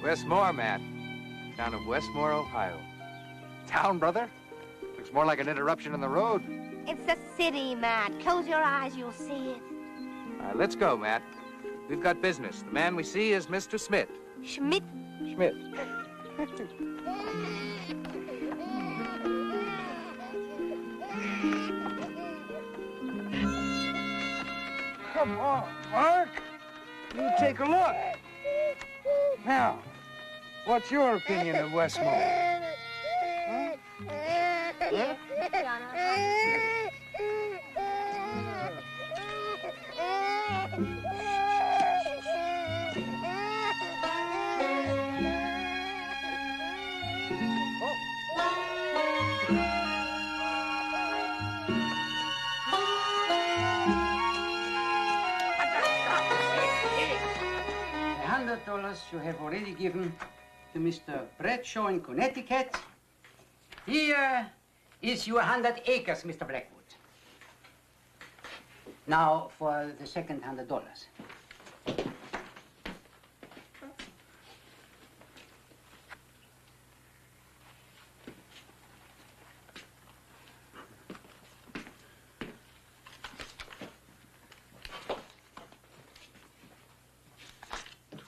Westmore, Matt. Town of Westmore, Ohio. Town, brother? Looks more like an interruption in the road. It's the city, Matt. Close your eyes, you'll see it. Let's go, Matt. We've got business. The man we see is Mr. Smith. Schmidt? Schmidt. Come on, Mark. You take a look. Now, what's your opinion of Westmore? Huh? Huh? $100 you have already given to Mr. Bradshaw in Connecticut. Here is your 100 acres, Mr. Blackwood. Now for the second $100.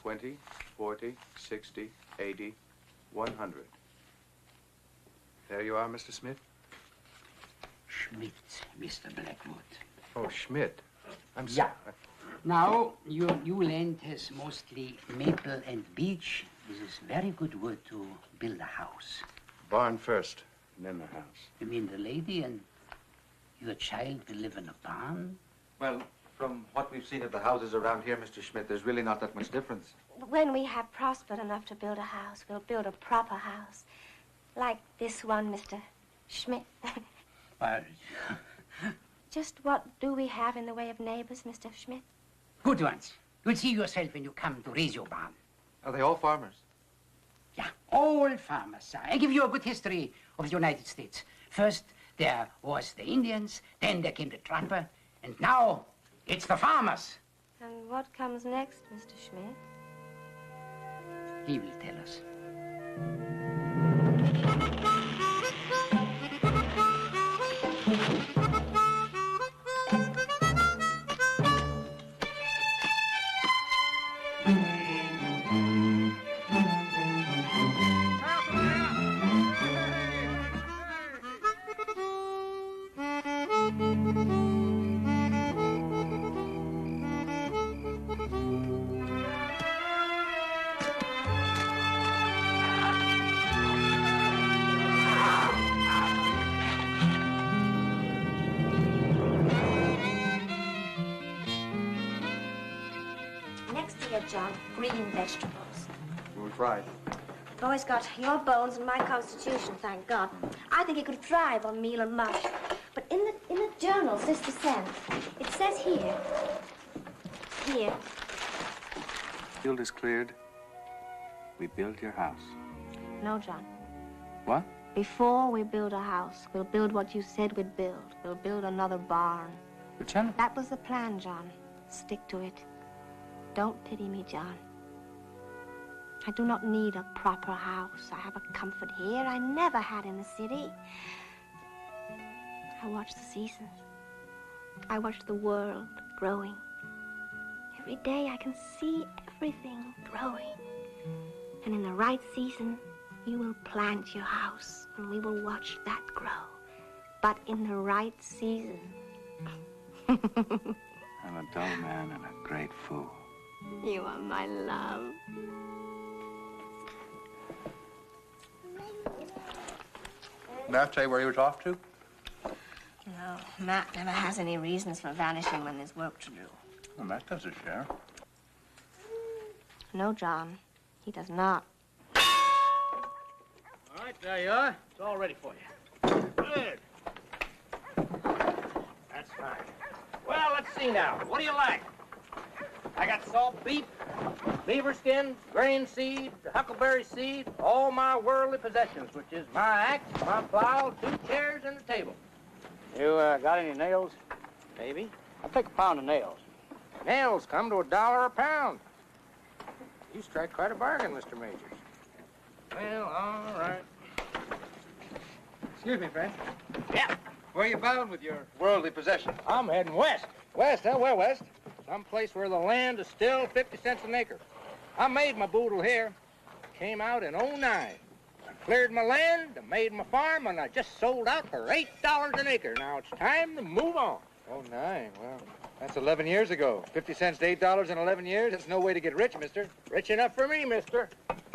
$20, $40, $60, $80, $100. There you are, Mr. Smith. Schmidt, Mr. Blackwood. Oh, Schmidt. I'm Yeah. sorry. Now, your new land has mostly maple and beech. This is very good wood to build a house. Barn first, and then the house. You mean the lady and your child will live in a barn? Well, from what we've seen of the houses around here, Mr. Schmidt, there's really not that much difference. When we have prospered enough to build a house, we'll build a proper house. Like this one, Mr. Schmidt. Well, Just what do we have in the way of neighbors, Mr. Schmidt? good ones. You'll see yourself when you come to raise your barn. Are they all farmers? Yeah, all farmers. I give you a good history of the United States. First, there was the Indians, then there came the trapper, and now it's the farmers. And what comes next, Mr. Schmidt? He will tell us. Next to you, John, green vegetables. We'll try. Boy's got your bones and my constitution, thank God. I think he could thrive on meal and mush. But in the journals this descent, it says here. Field is cleared. We build your house. No, John. What? Before we build a house, we'll build what you said we'd build. We'll build another barn. Lieutenant. That was the plan, John. Stick to it. Don't pity me, John. I do not need a proper house. I have a comfort here I never had in the city. I watch the seasons. I watch the world growing. Every day I can see everything growing. And in the right season, you will plant your house, and we will watch that grow. But in the right season. I'm a dull man and a great fool. You are my love. Matt tell you where he was off to? No, Matt never has any reasons for vanishing when there's work to do. Well, Matt does his share. No, John, he does not. All right, there you are. It's all ready for you. Good. That's fine. Well, let's see now. What do you like? I got salt beef, beaver skin, grain seed, huckleberry seed, all my worldly possessions, which is my axe, my plow, 2 chairs, and a table. You got any nails? Maybe. I'll take a pound of nails. Nails come to $1 a pound. You strike quite a bargain, Mr. Majors. Well, all right. Excuse me, friend. Yeah. Where are you bound with your worldly possessions? I'm heading west. West, huh? Where west? Some place where the land is still 50 cents an acre. I made my boodle here. Came out in '09. I cleared my land, I made my farm, and I just sold out for $8 an acre. Now it's time to move on. Oh, 9. Well, that's 11 years ago. 50 cents to $8 in 11 years? That's no way to get rich, mister. Rich enough for me, mister.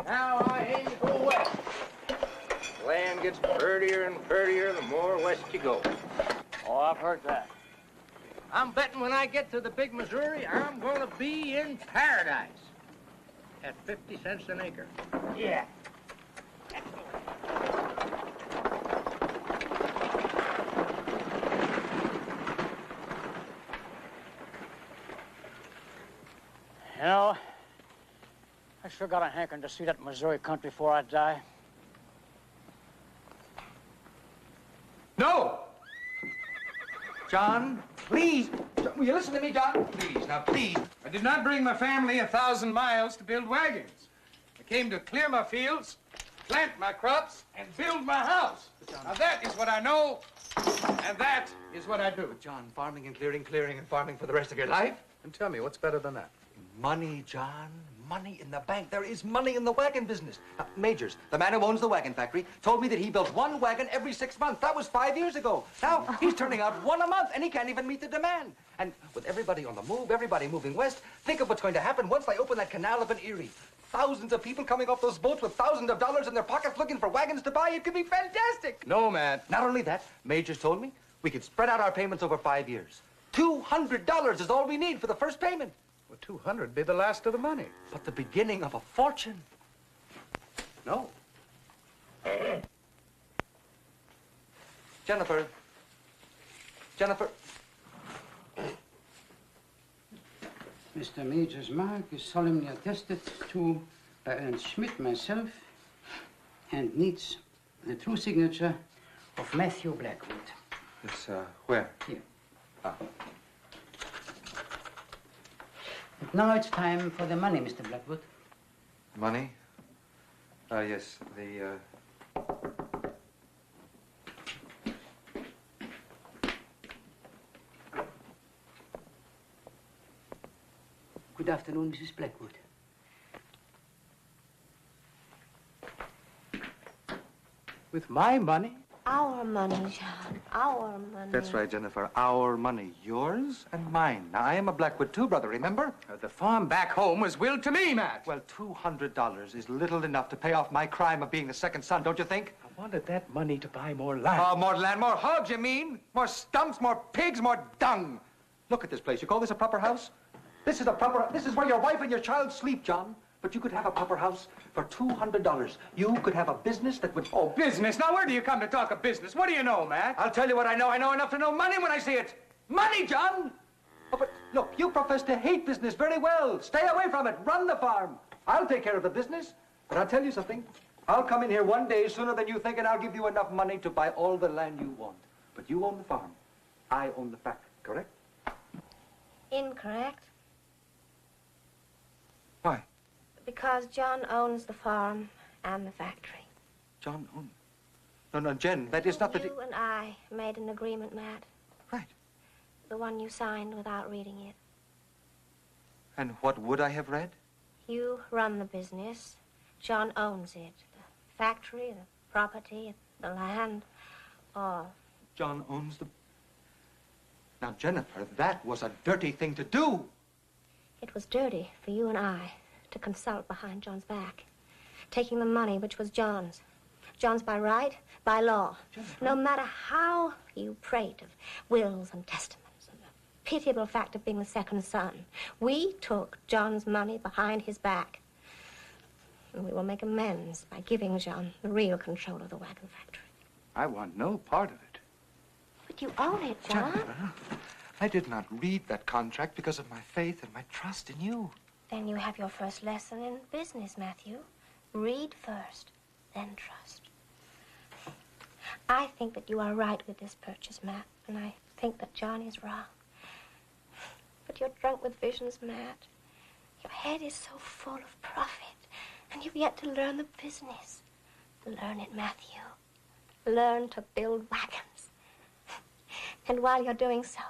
Now I aim to go west. Land gets prettier and prettier the more west you go. Oh, I've heard that. I'm betting when I get to the big Missouri, I'm going to be in paradise at 50 cents an acre. Yeah. You know, I sure got a hankering to see that Missouri country before I die. No! John, please. Will you listen to me, John? Please, now, please. I did not bring my family 1,000 miles to build wagons. I came to clear my fields, plant my crops, and build my house. Now, that is what I know, and that is what I do. John, farming and clearing and farming for the rest of your life? And tell me, what's better than that? Money, John. Money in the bank. There is money in the wagon business. Now, Majors, the man who owns the wagon factory, told me that he built one wagon every 6 months. That was 5 years ago. Now, he's turning out one a month, and he can't even meet the demand. And with everybody on the move, everybody moving west, think of what's going to happen once they open that canal up in Erie. Thousands of people coming off those boats with thousands of dollars in their pockets looking for wagons to buy. It could be fantastic. No, man. Not only that, Majors told me we could spread out our payments over 5 years. $200 is all we need for the first payment. Well, 200 be the last of the money. But the beginning of a fortune. No. Jennifer. Jennifer. Mr. Major's mark is solemnly attested to by Ernst Schmidt, myself, and needs the true signature of Matthew Blackwood. Yes, where? Here. Ah. But now it's time for the money, Mr. Blackwood. Money? Yes, the, Good afternoon, Mrs. Blackwood. With my money? Our money, John. Our money. That's right, Jennifer. Our money. Yours and mine. Now, I am a Blackwood, too, brother, remember? The farm back home was willed to me, Matt. Well, $200 is little enough to pay off my crime of being the second son, don't you think? I wanted that money to buy more land. Oh, more land, more hogs, you mean? More stumps, more pigs, more dung. Look at this place. You call this a proper house? This is where your wife and your child sleep, John. But you could have a proper house for $200. You could have a business that would... Oh, business? Now, where do you come to talk of business? What do you know, Matt? I'll tell you what I know. I know enough to know money when I see it. Money, John! Oh, but look, you profess to hate business very well. Stay away from it. Run the farm. I'll take care of the business. But I'll tell you something. I'll come in here one day sooner than you think, and I'll give you enough money to buy all the land you want. But you own the farm. I own the factory, correct? Incorrect. Why? Because John owns the farm and the factory. John owns... No, Jen, that is not the... You and I made an agreement, Matt. Right. The one you signed without reading it. And what would I have read? You run the business. John owns it. The factory, the property, the land, all. John owns the... Now, Jennifer, that was a dirty thing to do. It was dirty for you and I to consult behind John's back, taking the money which was John's. John's by right, by law. Jennifer. No matter how you prate of wills and testaments and the pitiable fact of being the second son, we took John's money behind his back. And we will make amends by giving John the real control of the wagon factory. I want no part of it. But you own it, John. Jennifer, I did not read that contract because of my faith and my trust in you. Then you have your first lesson in business, Matthew. Read first, then trust. I think that you are right with this purchase, Matt, and I think that John is wrong. But you're drunk with visions, Matt. Your head is so full of profit, and you've yet to learn the business. Learn it, Matthew. Learn to build wagons. And while you're doing so,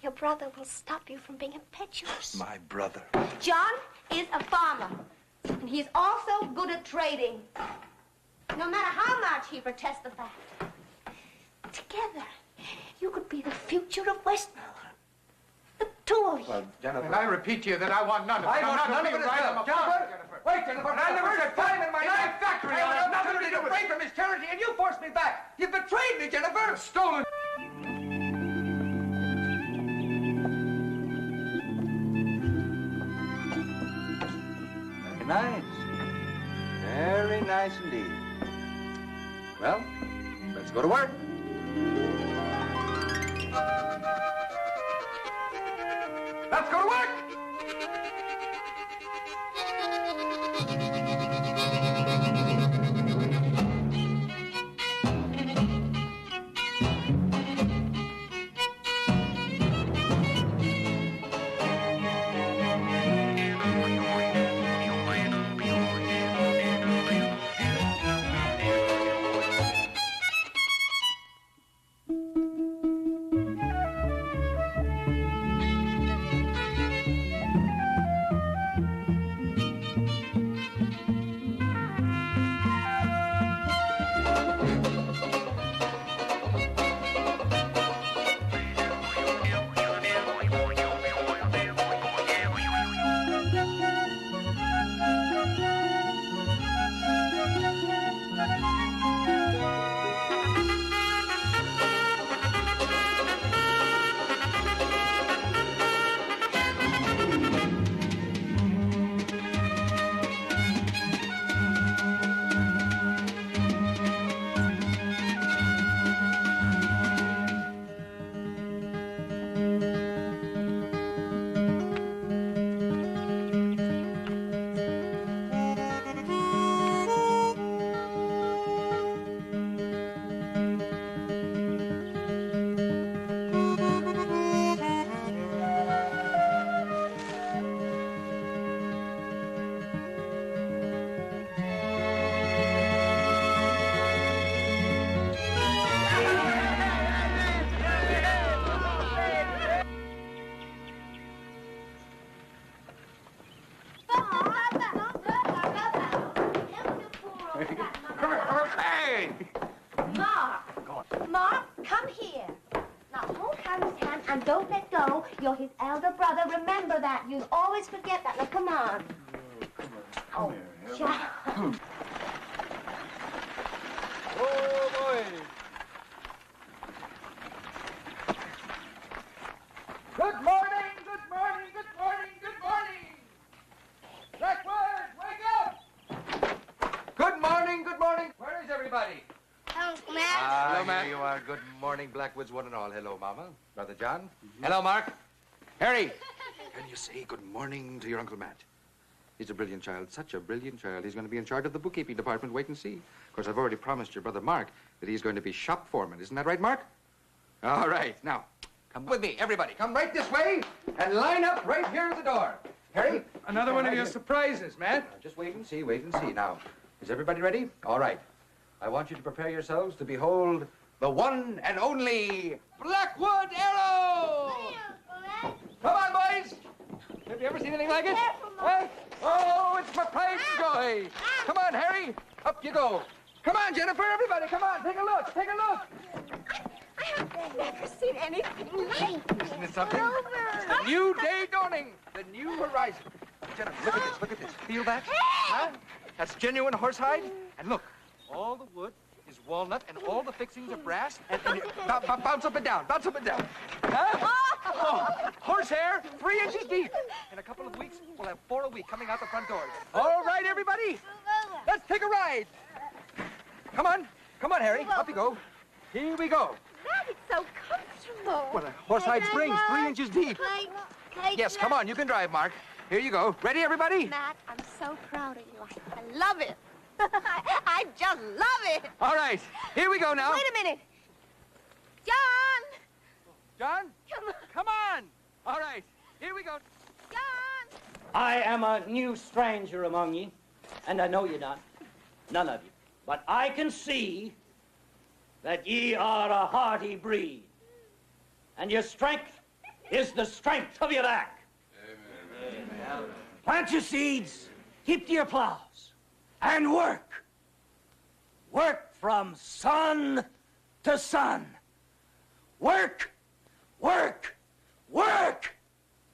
your brother will stop you from being impetuous. My brother. John is a farmer, and he's also good at trading. No matter how much he protests the fact. Together, you could be the future of Westmore. The two of you. Well, Jennifer. And I repeat to you that I want none of it. I I'm want not none gonna of it be as right well. on my Jennifer! farm, Jennifer. Wait, Jennifer! And I never heard said a time in my in life. that factory, I I'll have have nothing nothing to to do do with away it. from his charity, and you forced me back. You betrayed me, Jennifer. Stolen. Very nice. Very nice indeed. Well, let's go to work. Let's go to work! Hey! Mark, come here. Now hold Harry's hand and don't let go. You're his elder brother. Remember that. You'll always forget that. Now come on. Come here. Shut up. Oh, boy. Good morning, good morning, good morning, good morning. Blackwood, wake up! Good morning, good morning. Where is everybody? Uncle Matt. Hello, Matt. Here you are. Good morning, Blackwoods, one and all. Hello, Mama. Brother John. Hello, Mark. Harry. Can you say good morning to your Uncle Matt? He's a brilliant child, such a brilliant child. He's going to be in charge of the bookkeeping department. Wait and see. Of course, I've already promised your brother Mark that he's going to be shop foreman. Isn't that right, Mark? All right. Now, come with me, everybody. Come right this way and line up right here at the door. Harry? Another one of right your here. surprises, Matt. Now, just wait and see, wait and see. Now, is everybody ready? All right. I want you to prepare yourselves to behold the one and only Blackwood Arrow! Come on, boys! Have you ever seen anything like it? Huh? Oh, it's my pride and joy! Come on, Harry! Up you go! Come on, Jennifer, everybody, come on! Take a look, take a look! I have never seen anything like Isn't it something? The new day dawning, the new horizon. Jennifer, look at this. Feel that? Huh? That's genuine horsehide. And look, all the wood is walnut and all the fixings are brass. And bounce up and down, bounce up and down. Huh? Oh, horsehair, 3 inches deep. In a couple of weeks, we'll have 4 a week coming out the front doors. All right, everybody, let's take a ride. Come on, Harry, up you go. Here we go. that. It's so comfortable. What a horsehide springs, 3 inches deep. Yes, come on, you can drive, Mark. Here you go. Ready, everybody? Matt, I'm so proud of you. I love it. I just love it. All right, here we go now. Wait a minute. John! John, Come on. come on. All right, here we go. John! I am a new stranger among ye, and I know ye not, none of you. But I can see that ye are a hardy breed, and your strength is the strength of your back. Amen. Plant your seeds, keep to your plows, and work. Work from sun to sun. Work, work, work.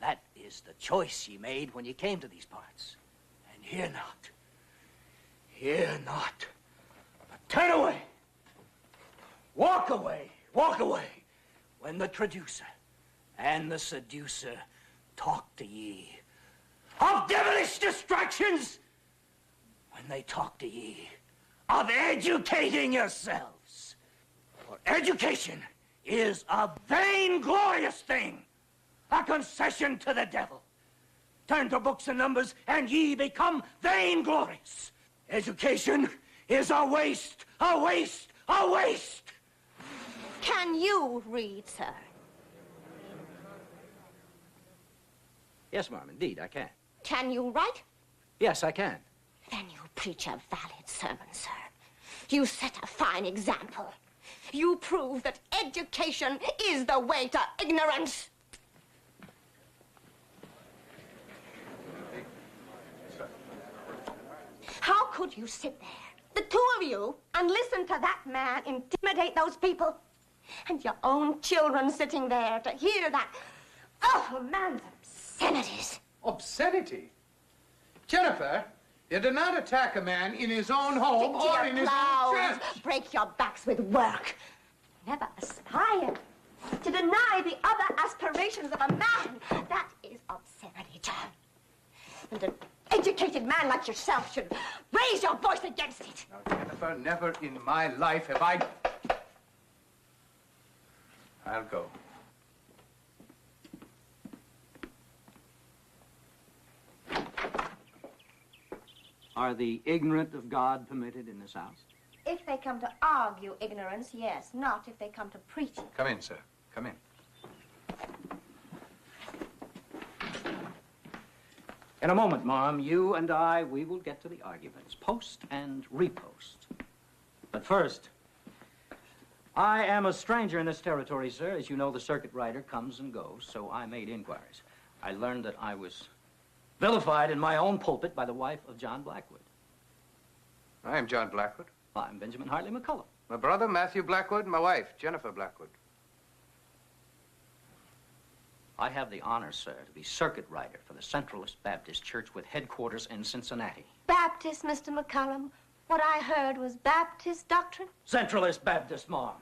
That is the choice ye made when you came to these parts. And hear not, but turn away. Walk away when the traducer and the seducer talk to ye of devilish distractions, when they talk to ye of educating yourselves. For education is a vainglorious thing, a concession to the devil. Turn to books and numbers, and ye become vainglorious. Education is a waste, a waste, a waste. Can you read, sir? Yes, ma'am, indeed, I can. Can you write? Yes, I can. Then you preach a valid sermon, sir. You set a fine example. You prove that education is the way to ignorance. How could you sit there, the two of you, and listen to that man intimidate those people? And your own children sitting there to hear that awful man's obscenities. Obscenity? Jennifer, you do not attack a man in his own home Stick to or your in his plows, own church. break your backs with work. Never aspire to deny the other aspirations of a man. That is obscenity, John. And an educated man like yourself should raise your voice against it. Now, Jennifer, never in my life have I... I'll go. Are the ignorant of God permitted in this house? If they come to argue ignorance, yes. Not if they come to preach it. Come in, sir. Come in. In a moment, Mom, you and I, we will get to the arguments, post and repost. But first, I am a stranger in this territory, sir. As you know, the circuit rider comes and goes, so I made inquiries. I learned that I was vilified in my own pulpit by the wife of John Blackwood. I am John Blackwood. I'm Benjamin Hartley McCullum. My brother, Matthew Blackwood, my wife, Jennifer Blackwood. I have the honor, sir, to be circuit rider for the Centralist Baptist Church with headquarters in Cincinnati. Baptist, Mr. McCullum. What I heard was Baptist doctrine. Centralist Baptist, Mom.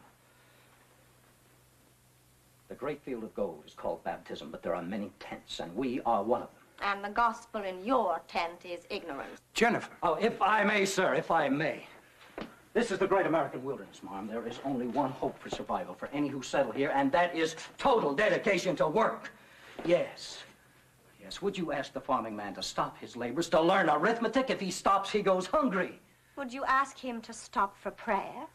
The great field of gold is called baptism, but there are many tents, and we are one of them. And the gospel in your tent is ignorance. Jennifer. Oh, if I may, sir, if I may. This is the great American wilderness, Mom. There is only one hope for survival for any who settle here, and that is total dedication to work. Yes. Yes, would you ask the farming man to stop his labors, to learn arithmetic? If he stops, he goes hungry. Would you ask him to stop for prayer?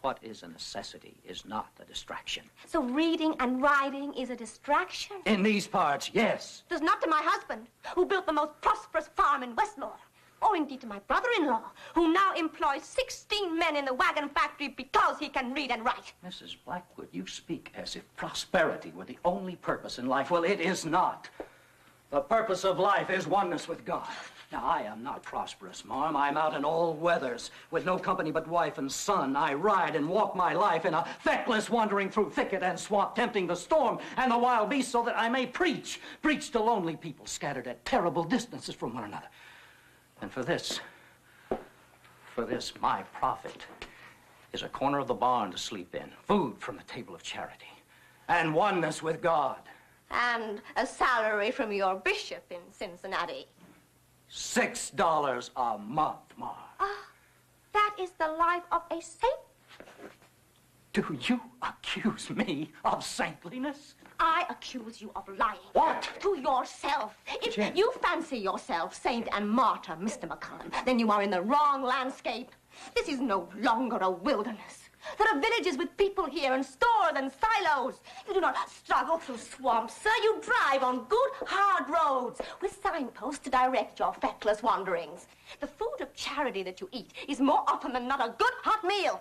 What is a necessity is not a distraction. So reading and writing is a distraction? In these parts, yes. Does not to my husband, who built the most prosperous farm in Westmore, or indeed to my brother-in-law, who now employs 16 men in the wagon factory because he can read and write. Mrs. Blackwood, you speak as if prosperity were the only purpose in life. Well, it is not. The purpose of life is oneness with God. Now, I am not prosperous, Mom. I'm out in all weathers with no company but wife and son. I ride and walk my life in a feckless wandering through thicket and swamp, tempting the storm and the wild beasts so that I may preach to lonely people scattered at terrible distances from one another. And for this, my profit is a corner of the barn to sleep in, food from the table of charity, and oneness with God. And a salary from your bishop in Cincinnati. $6 a month, Ma. That is the life of a saint. Do you accuse me of saintliness? I accuse you of lying. What? To yourself. If Jen. you fancy yourself saint and martyr, Mr. McCullum, then you are in the wrong landscape. This is no longer a wilderness. There are villages with people here and stores and silos. You do not struggle through swamps, sir. You drive on good, hard roads with signposts to direct your feckless wanderings. The food of charity that you eat is more often than not a good, hot meal.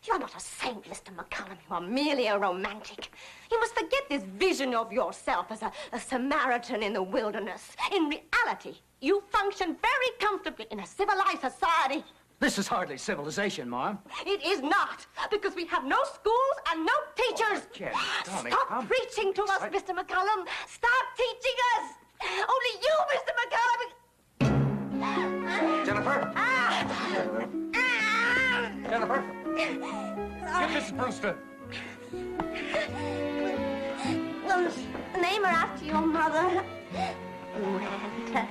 You are not a saint, Mr. McCullum. You are merely a romantic. You must forget this vision of yourself as a Samaritan in the wilderness. In reality, you function very comfortably in a civilized society. This is hardly civilization, Mom. It is not, because we have no schools and no teachers. Oh, Jenny, darling, Stop come. preaching to us, Mr. McCullum. Stop teaching us. Only you, Mr. McCullum. Jennifer? Jennifer? Get Mrs. Brewster. Well, name her after your mother. Amanda.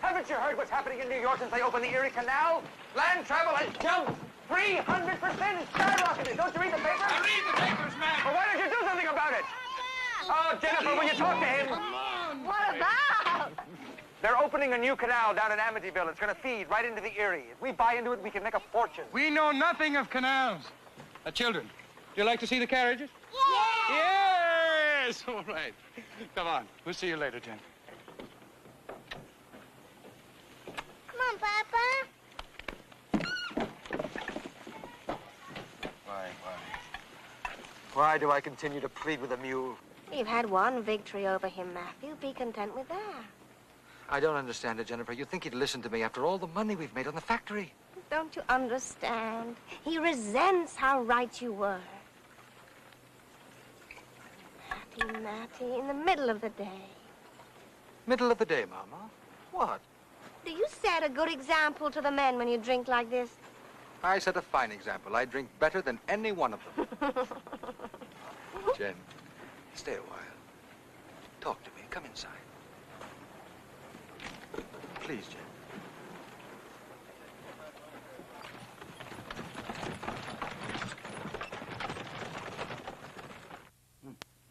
Haven't you heard what's happening in New York since they opened the Erie Canal? Land travel has jumped 300%. It's skyrocketed. Don't you read the paper? I read the papers, man. Well, why don't you do something about it? Oh, Jennifer, will you talk to him? Come on. What about? They're opening a new canal down in Amityville. It's going to feed right into the Erie. If we buy into it, we can make a fortune. We know nothing of canals. Children, do you like to see the carriages? Yeah. Yes! All right. Come on. We'll see you later, Jen. Come on, Papa. Why do I continue to plead with a mule? You've had one victory over him, Matthew. Be content with that. I don't understand it, Jennifer. You think he'd listen to me after all the money we've made on the factory? Don't you understand? He resents how right you were. Matty, in the middle of the day. Middle of the day, Mama. What? Do you set a good example to the men when you drink like this? I set a fine example. I drink better than any one of them. Jen, stay a while. Talk to me. Come inside. Please,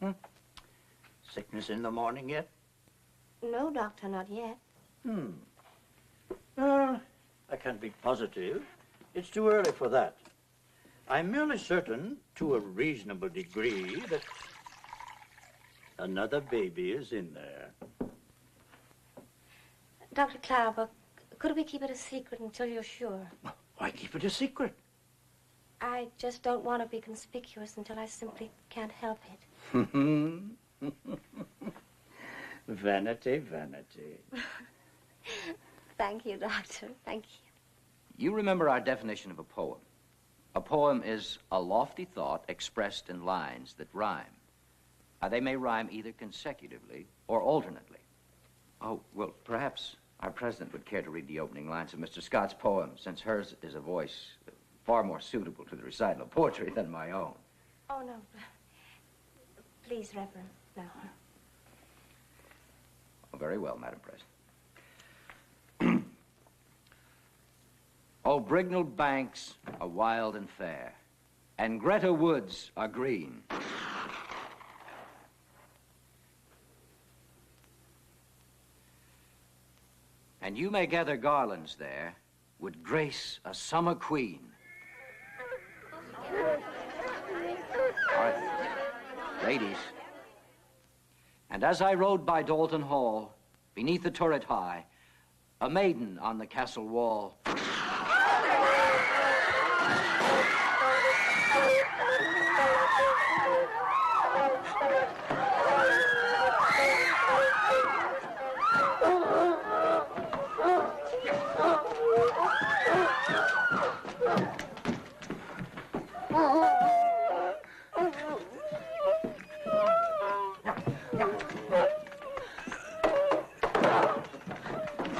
Jen. Sickness in the morning yet? No, Doctor, not yet. Well, I can't be positive. It's too early for that. I'm merely certain, to a reasonable degree, that another baby is in there. Dr. Klauber, could we keep it a secret until you're sure? Why keep it a secret? I just don't want to be conspicuous until I simply can't help it. Vanity, vanity. Thank you, Doctor. Thank you. You remember our definition of a poem. A poem is a lofty thought expressed in lines that rhyme. They may rhyme either consecutively or alternately. Oh, well, perhaps our president would care to read the opening lines of Mr. Scott's poem, since hers is a voice far more suitable to the recital of poetry than my own. Oh, no. Please, Reverend, no. Oh, very well, Madam President. Oh, Brignell banks are wild and fair, and Greta woods are green. And you may gather garlands there, would grace a summer queen. All right, ladies. And as I rode by Dalton Hall, beneath the turret high, a maiden on the castle wall.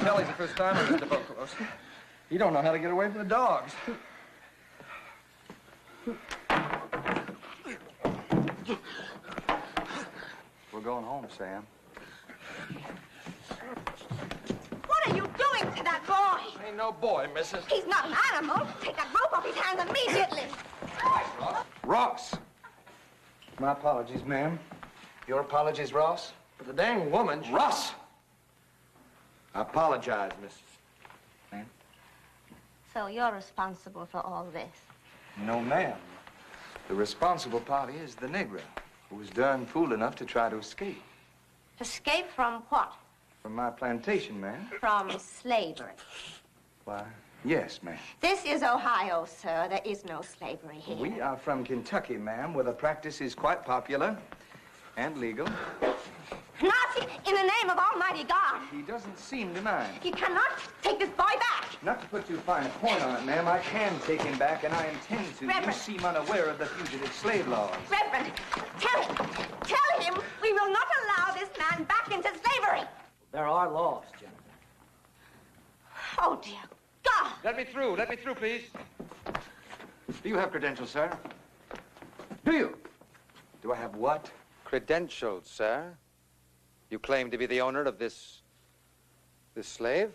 Kelly's the first time Mr. Bocolos. He don't know how to get away from the dogs. We're going home, Sam. What are you doing to that boy? Ain't no boy, missus. He's not an animal. Take that rope off his hands immediately. Ross! My apologies, ma'am. Your apologies, Ross? For the dang woman. Ross! I apologize, Mrs. Ma'am. So you're responsible for all this? No, ma'am. The responsible party is the Negro, who was darn fool enough to try to escape. Escape from what? From my plantation, ma'am. From slavery. Why, yes, ma'am. This is Ohio, sir. There is no slavery here. We are from Kentucky, ma'am, where the practice is quite popular and legal. Not in the name of Almighty God. He doesn't seem to mind. You cannot take this boy back. Not to put too fine a point on it, ma'am, I can take him back, and I intend to. Reverend. You seem unaware of the fugitive slave laws. Reverend, tell him we will not allow this man back into slavery. There are laws, Jennifer. Oh, dear God. Let me through, please. Do you have credentials, sir? Do you? Do I have what? Credentials, sir. You claim to be the owner of this slave?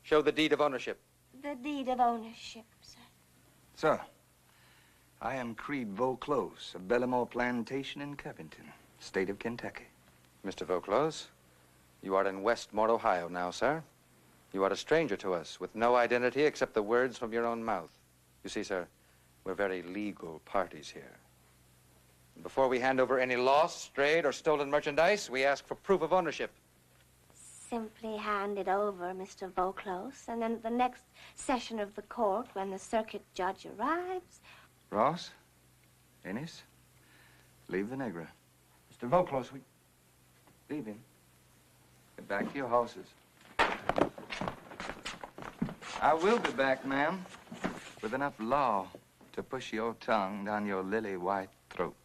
Show the deed of ownership. The deed of ownership, sir. Sir, I am Creed Vauclose of Bellamore Plantation in Covington, state of Kentucky. Mr. Vauclose, you are in Westmore, Ohio now, sir. You are a stranger to us, with no identity except the words from your own mouth. You see, sir, we're very legal parties here. Before we hand over any lost, strayed, or stolen merchandise, we ask for proof of ownership. Simply hand it over, Mr. Vauclose, and then at the next session of the court, when the circuit judge arrives... Ross? Ennis? Leave the Negro. Mr. Vauclose, we... Leave him. Get back to your horses. I will be back, ma'am, with enough law to push your tongue down your lily-white throat.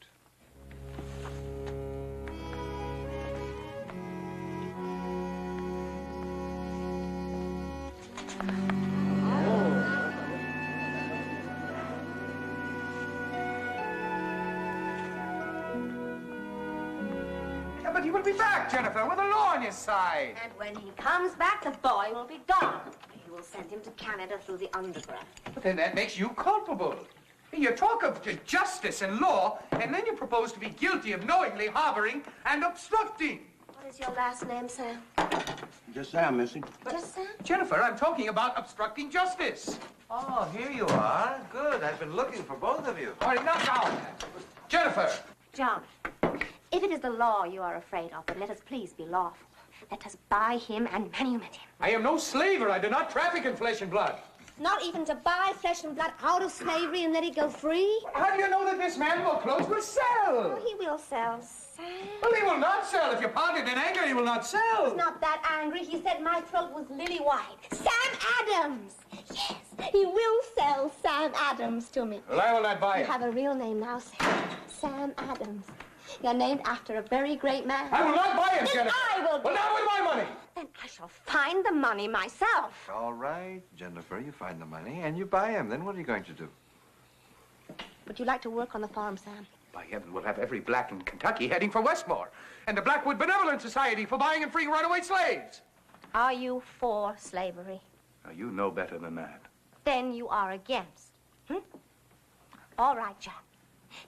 Yeah, but he will be back, Jennifer, with the law on his side. And when he comes back, the boy will be gone. He will send him to Canada through the underground. But then that makes you culpable. You talk of justice and law, and then you propose to be guilty of knowingly harboring and obstructing. What is your last name, Sam? Just Sam, missy. Just Sam? Jennifer, I'm talking about obstructing justice. Oh, here you are. Good. I've been looking for both of you. All right, now, Jennifer. John, if it is the law you are afraid of, then let us please be lawful. Let us buy him and manumit him. I am no slaver. I do not traffic in flesh and blood. Not even to buy flesh and blood out of slavery and let it go free? How do you know that this man Vauclose will sell? Oh, he will sell, Sam. Well, he will not sell. If you pound it in anger, he will not sell. He's not that angry. He said my throat was lily white. Sam Adams! Yes, he will sell Sam Adams to me. Well, I will not buy You it. have a real name now, Sam. Sam Adams. You're named after a very great man. I will not buy him, Then Jennifer. I will. Well, not with my money. Then I shall find the money myself. All right, Jennifer, you find the money and you buy him. Then what are you going to do? Would you like to work on the farm, Sam? By heaven, we'll have every black in Kentucky heading for Westmore. And the Blackwood Benevolent Society for buying and freeing runaway slaves. Are you for slavery? Now, you know better than that. Then you are against. All right, John.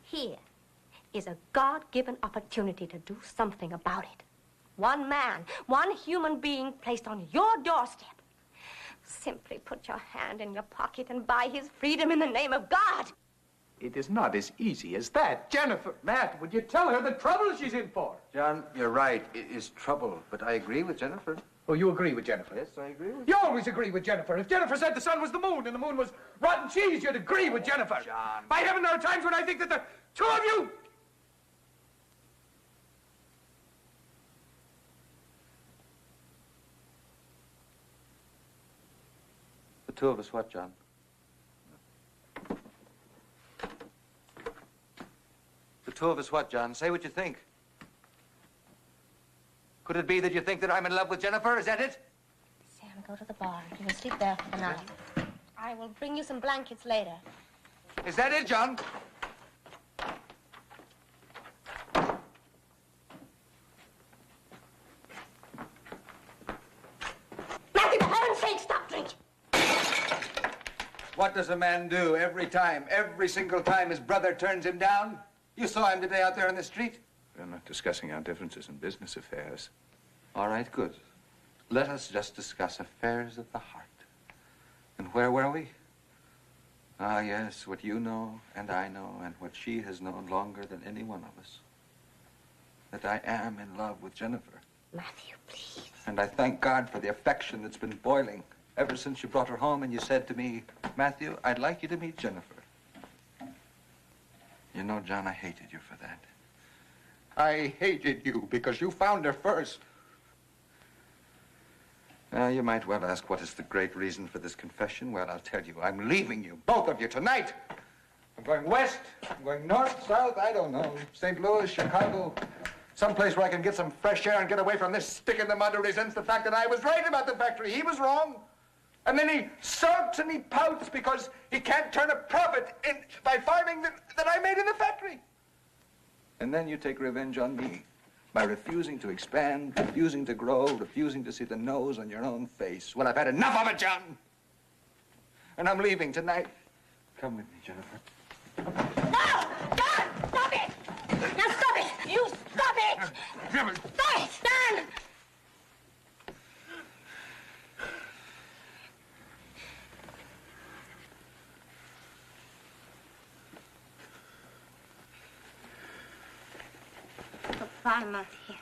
Here is a God-given opportunity to do something about it. One man, one human being placed on your doorstep. Simply put your hand in your pocket and buy his freedom in the name of God. It is not as easy as that. Jennifer, Matt, would you tell her the trouble she's in for? John, you're right. It is trouble, but I agree with Jennifer. Oh, you agree with Jennifer? Yes, I agree with You always agree with Jennifer. If Jennifer said the sun was the moon and the moon was rotten cheese, you'd agree with Jennifer. John. By heaven, there are times when I think that the two of you... The two of us what, John? The two of us what, John? Say what you think. Could it be that you think that I'm in love with Jennifer? Is that it? Sam, go to the barn. You will sleep there for the night. I will bring you some blankets later. Is that it, John? Matthew, for heaven's sake, stop drinking. What does a man do every single time his brother turns him down? You saw him today out there in the street. We're not discussing our differences in business affairs. All right, good. Let us just discuss affairs of the heart. And where were we? Ah, yes, what you know and I know and what she has known longer than any one of us. That I am in love with Jennifer. Matthew, please. And I thank God for the affection that's been boiling ever since you brought her home and you said to me, Matthew, I'd like you to meet Jennifer. You know, John, I hated you for that. I hated you because you found her first. You might well ask, what is the great reason for this confession? Well, I'll tell you. I'm leaving you, both of you, tonight. I'm going west. I'm going north, south, I don't know. St. Louis, Chicago. Someplace where I can get some fresh air and get away from this stick in the mud who resents the fact that I was right about the factory. He was wrong. And then he sulks and he pouts because he can't turn a profit by farming that I made in the factory. And then you take revenge on me by refusing to expand, refusing to grow, refusing to see the nose on your own face. Well, I've had enough of it, John. And I'm leaving tonight. Come with me, Jennifer. No! John! Stop it! Now stop it! You stop it! Stop it! Stand! Goodbye, Matthew.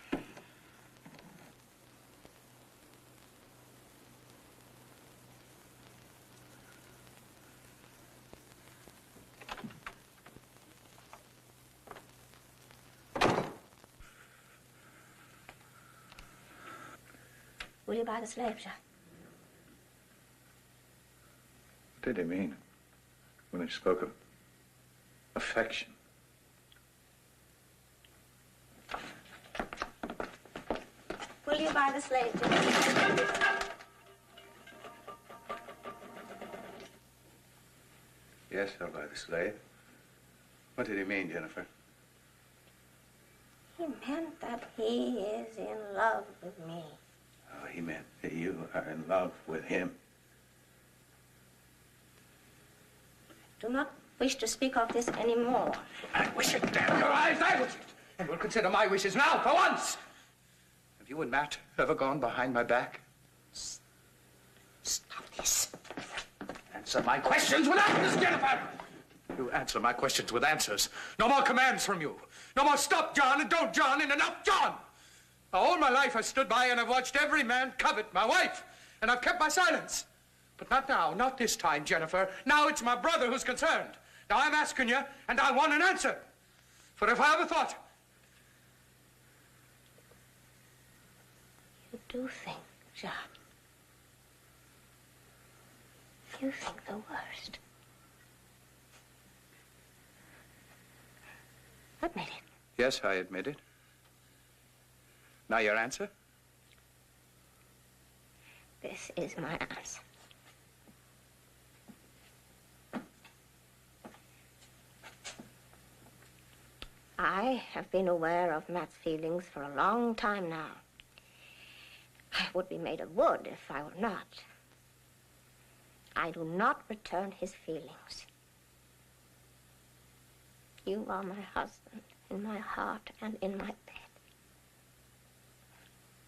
Will you buy the slave, John? What did he mean when he spoke of affection? Will you buy the slave, John? Yes, I'll buy the slave. What did he mean, Jennifer? He meant that he is in love with me. Oh, he meant that you are in love with him. Do not wish to speak of this anymore. I wish it, damn your eyes, I wish it. And will consider my wishes now, for once. Have you and Matt ever gone behind my back? Stop this. Answer my questions with answers, Jennifer! You answer my questions with answers. No more commands from you. No more stop, John, and don't, John, and enough, John! All my life I've stood by and I've watched every man covet my wife, and I've kept my silence. But not now, not this time, Jennifer. Now it's my brother who's concerned. Now I'm asking you, and I want an answer. For if I ever thought... You do think, John. You think the worst. Admit it. Yes, I admit it. Now your answer? This is my answer. I have been aware of Matt's feelings for a long time now. I would be made of wood if I were not. I do not return his feelings. You are my husband in my heart and in my bed.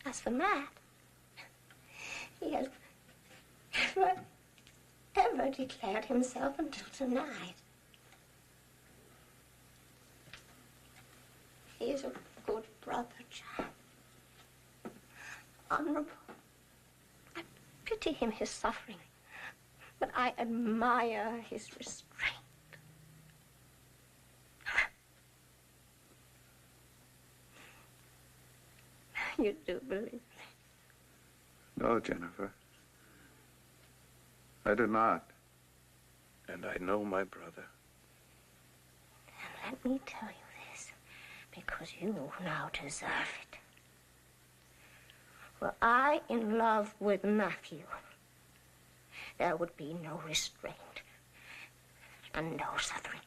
As for Matt, he has never declared himself until tonight. He is a good brother, John. Honorable. I pity him, his suffering, but I admire his restraint. You do believe me? No, Jennifer. I do not. And I know my brother. And let me tell you this, because you now deserve it. Were I in love with Matthew, there would be no restraint, and no suffering.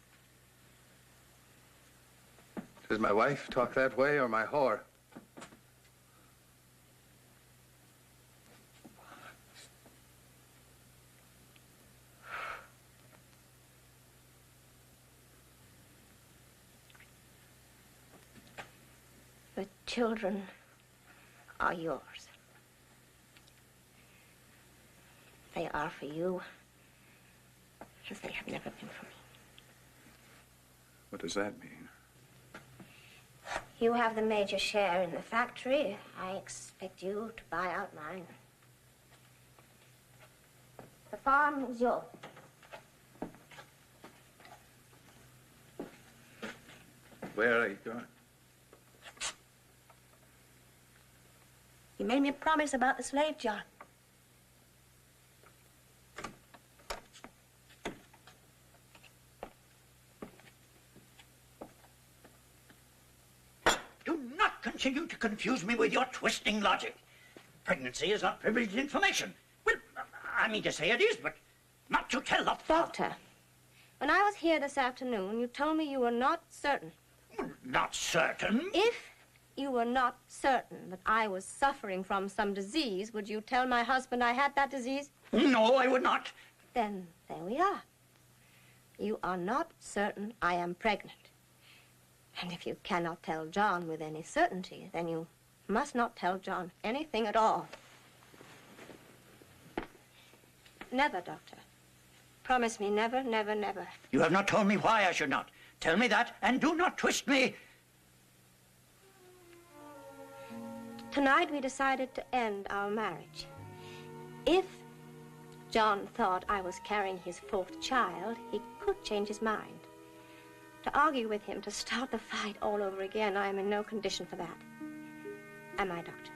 Does my wife talk that way, or my whore? The children are yours. They are for you, as they have never been for me. What does that mean? You have the major share in the factory. I expect you to buy out mine. The farm is yours. Where are you going? You made me a promise about the slave, John. Do not continue to confuse me with your twisting logic. Pregnancy is not privileged information. Well, I mean to say it is, but not to tell the father. Doctor, when I was here this afternoon, you told me you were not certain. Not certain. If you were not certain that I was suffering from some disease, would you tell my husband I had that disease? No, I would not. Then there we are. You are not certain I am pregnant. And if you cannot tell John with any certainty, then you must not tell John anything at all. Never, Doctor. Promise me never, never, never. You have not told me why I should not. Tell me that, and do not twist me. Tonight we decided to end our marriage. If John thought I was carrying his fourth child, he could change his mind. To argue with him, to start the fight all over again, I am in no condition for that. Am I, Doctor?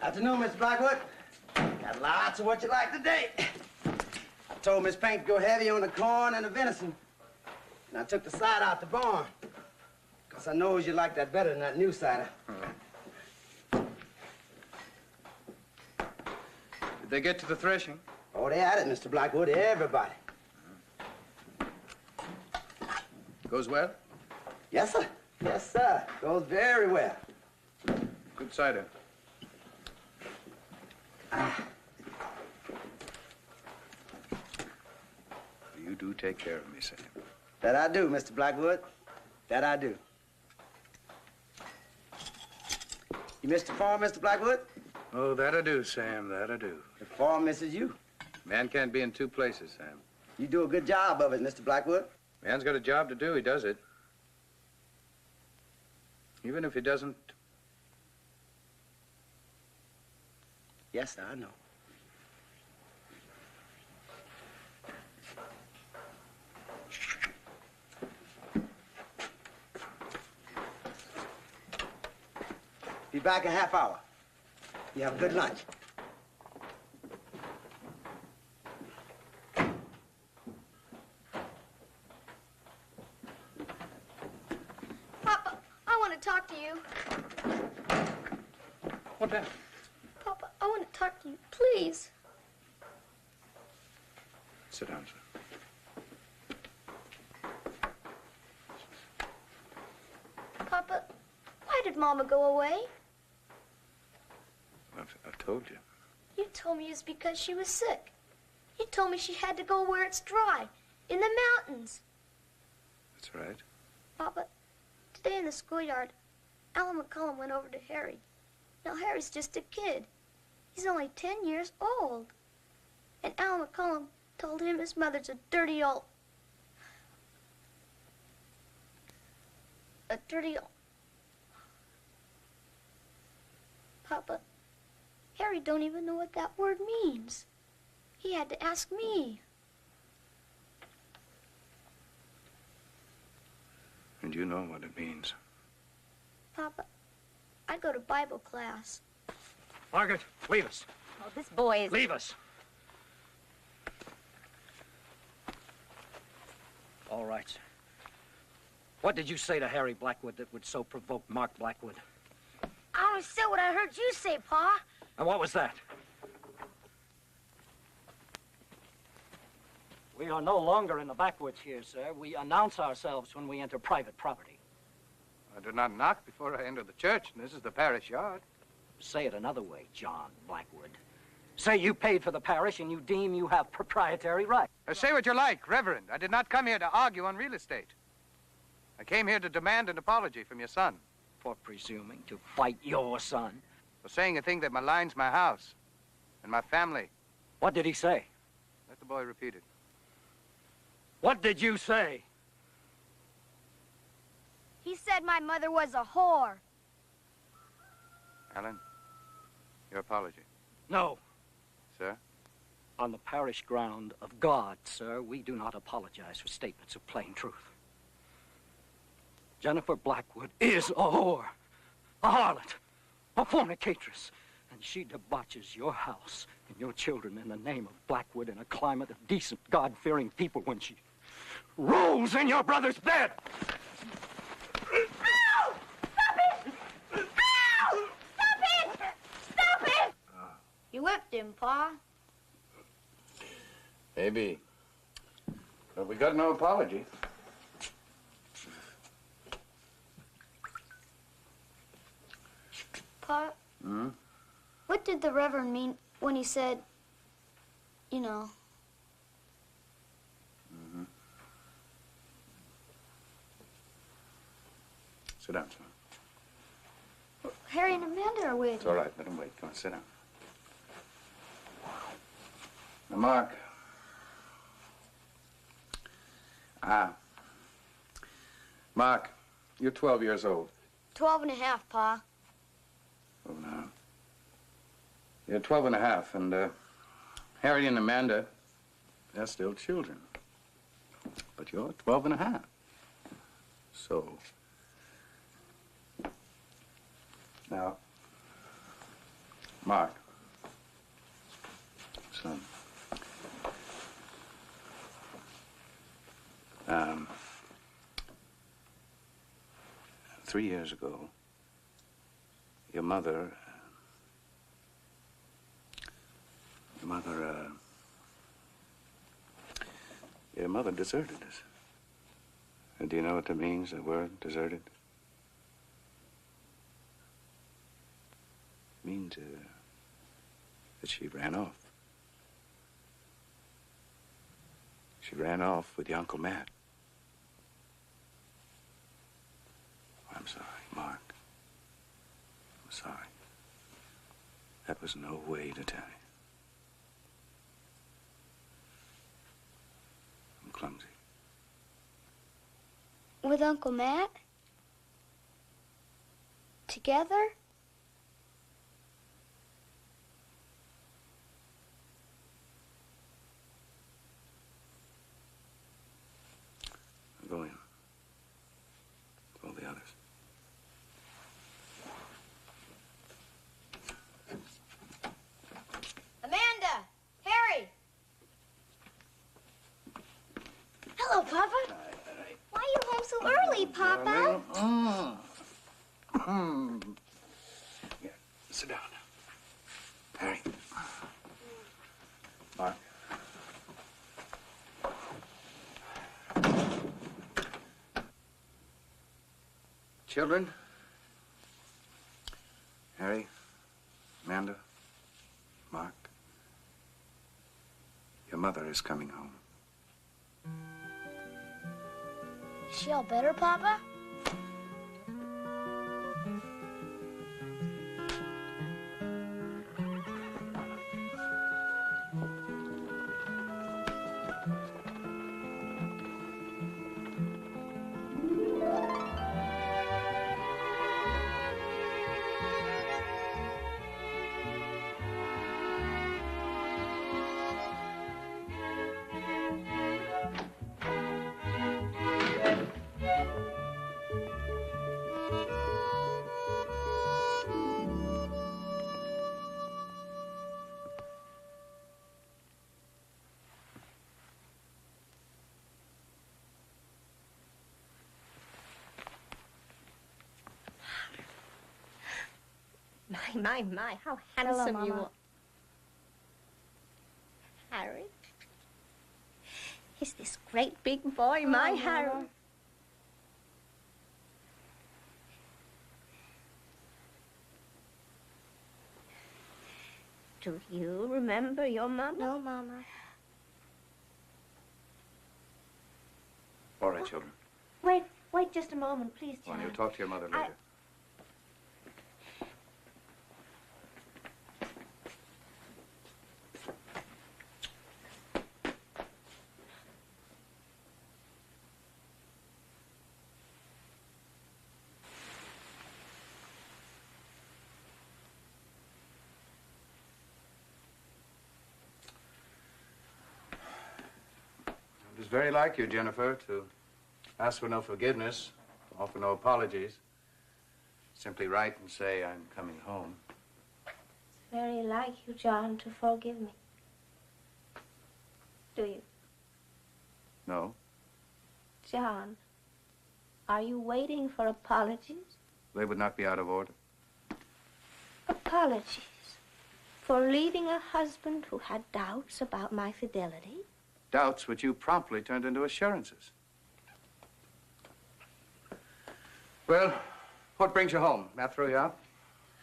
Afternoon, Mr. Blackwood. Got lots of what you like today. I told Miss Pink to go heavy on the corn and the venison. And I took the cider out the barn. Because I knows you like that better than that new cider. Did they get to the threshing? Oh, they had it, Mr. Blackwood, everybody. Goes well? Yes, sir. Yes, sir. Goes very well. Good cider. You do take care of me, Sam. That I do, Mr. Blackwood. That I do. You missed the farm, Mr. Blackwood? Oh, that I do, Sam, that I do. The farm misses you. Man can't be in two places, Sam. You do a good job of it, Mr. Blackwood. Man's got a job to do, he does it. Even if he doesn't. Yes, sir, I know. Be back in a half hour. You have a good lunch. Papa, I want to talk to you. What now? Papa, I want to talk to you, please. Sit down, sir. Papa, why did Mama go away? I've told you. You told me it's because she was sick. You told me she had to go where it's dry, in the mountains. That's right. Papa, today in the schoolyard, Alan McCullum went over to Harry. Now, Harry's just a kid. He's only 10 years old. And Al McCollum told him his mother's a dirty old... Papa, Harry don't even know what that word means. He had to ask me. And you know what it means. Papa, I go to Bible class. Margaret, leave us. Oh, this boy is... Leave us. All right, sir. What did you say to Harry Blackwood that would so provoke Mark Blackwood? I only said what I heard you say, Pa. And what was that? We are no longer in the backwoods here, sir. We announce ourselves when we enter private property. I do not knock before I enter the church, and this is the parish yard. Say it another way, John Blackwood. Say you paid for the parish and you deem you have proprietary right. Say what you like, Reverend. I did not come here to argue on real estate. I came here to demand an apology from your son. For presuming to fight your son? For saying a thing that maligns my house and my family. What did he say? Let the boy repeat it. What did you say? He said my mother was a whore. Alan, your apology. No. Sir? On the parish ground of God, sir, we do not apologize for statements of plain truth. Jennifer Blackwood is a whore, a harlot, a fornicatress, and she debauches your house and your children in the name of Blackwood in a climate of decent, God-fearing people when she rolls in your brother's bed. Ow! Stop it! Ow! Stop it! Stop it! You whipped him, Pa. Maybe. But we got no apology. Pa, what did the Reverend mean when he said, you know? Sit down, son. Harry and Amanda are with It's all right. Let him wait. Come on, sit down. Now, Mark. Mark, you're 12 years old. 12 and a half, Pa. Oh, no. You're 12 and a half, and Harry and Amanda, they're still children. But you're 12 and a half. So, now, Mark, son, 3 years ago, your mother deserted us. And do you know what that means, the word deserted? It means that she ran off. She ran off with your Uncle Matt. I'm sorry, Mark. I'm sorry. That was no way to tell you. I'm clumsy. With Uncle Matt? Together? Go in. All the others. Amanda! Harry! Hello, Papa. Why are you home so early, Papa? Yeah, sit down. Harry. Mark. Children. Harry. Amanda. Mark. Your mother is coming home. Is she all better, Papa? My, how Hello, handsome you Mama. are. Harry? Is this great big boy my Hello, Harry? Mama. Do you remember your mama? No, Mama. All right, children. Wait just a moment, please, Well, John. you'll talk to your mother later. It was very like you, Jennifer, to ask for no forgiveness, offer no apologies. Simply write and say, I'm coming home. It's very like you, John, to forgive me. Do you? No? John, are you waiting for apologies? They would not be out of order. Apologies for leaving a husband who had doubts about my fidelity? Doubts which you promptly turned into assurances. Well, what brings you home? Matt threw you out?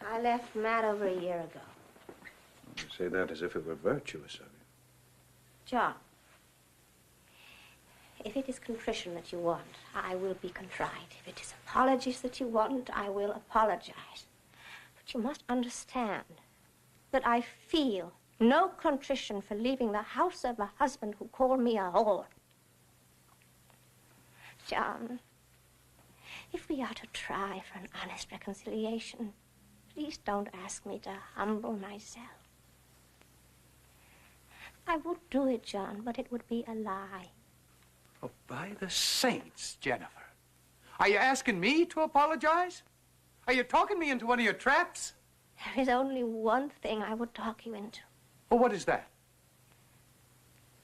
I left Matt over a year ago. You say that as if it were virtuous of you. John, if it is contrition that you want, I will be contrite. If it is apologies that you want, I will apologize. But you must understand that I feel no contrition for leaving the house of a husband who called me a whore. John, if we are to try for an honest reconciliation, please don't ask me to humble myself. I would do it, John, but it would be a lie. Oh, by the saints, Jennifer. Are you asking me to apologize? Are you talking me into one of your traps? There is only one thing I would talk you into. Well, what is that?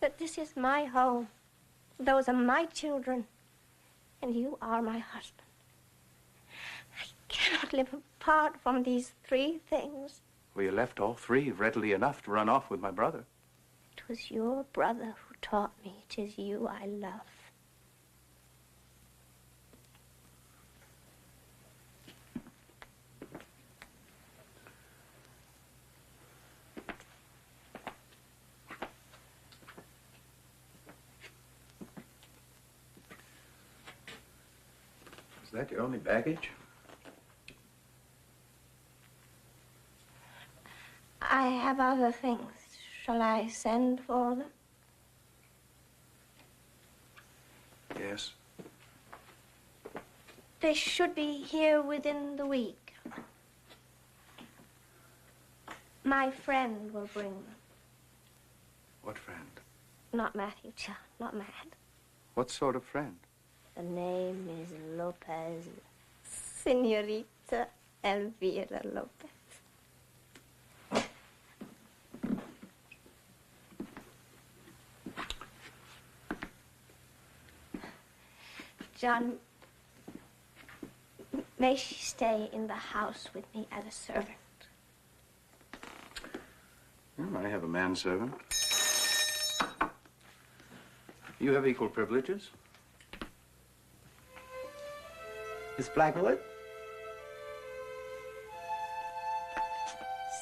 That this is my home. Those are my children. And you are my husband. I cannot live apart from these three things. Well, you left all three readily enough to run off with my brother. It was your brother who taught me. It is you I love. Is that your only baggage? I have other things. Shall I send for them? Yes. They should be here within the week. My friend will bring them. What friend? Not Matthew, John, not Matt. What sort of friend? The name is Lopez. Senorita Elvira Lopez. John, may she stay in the house with me as a servant? Well, I have a manservant. You have equal privileges. Miss Blackwood?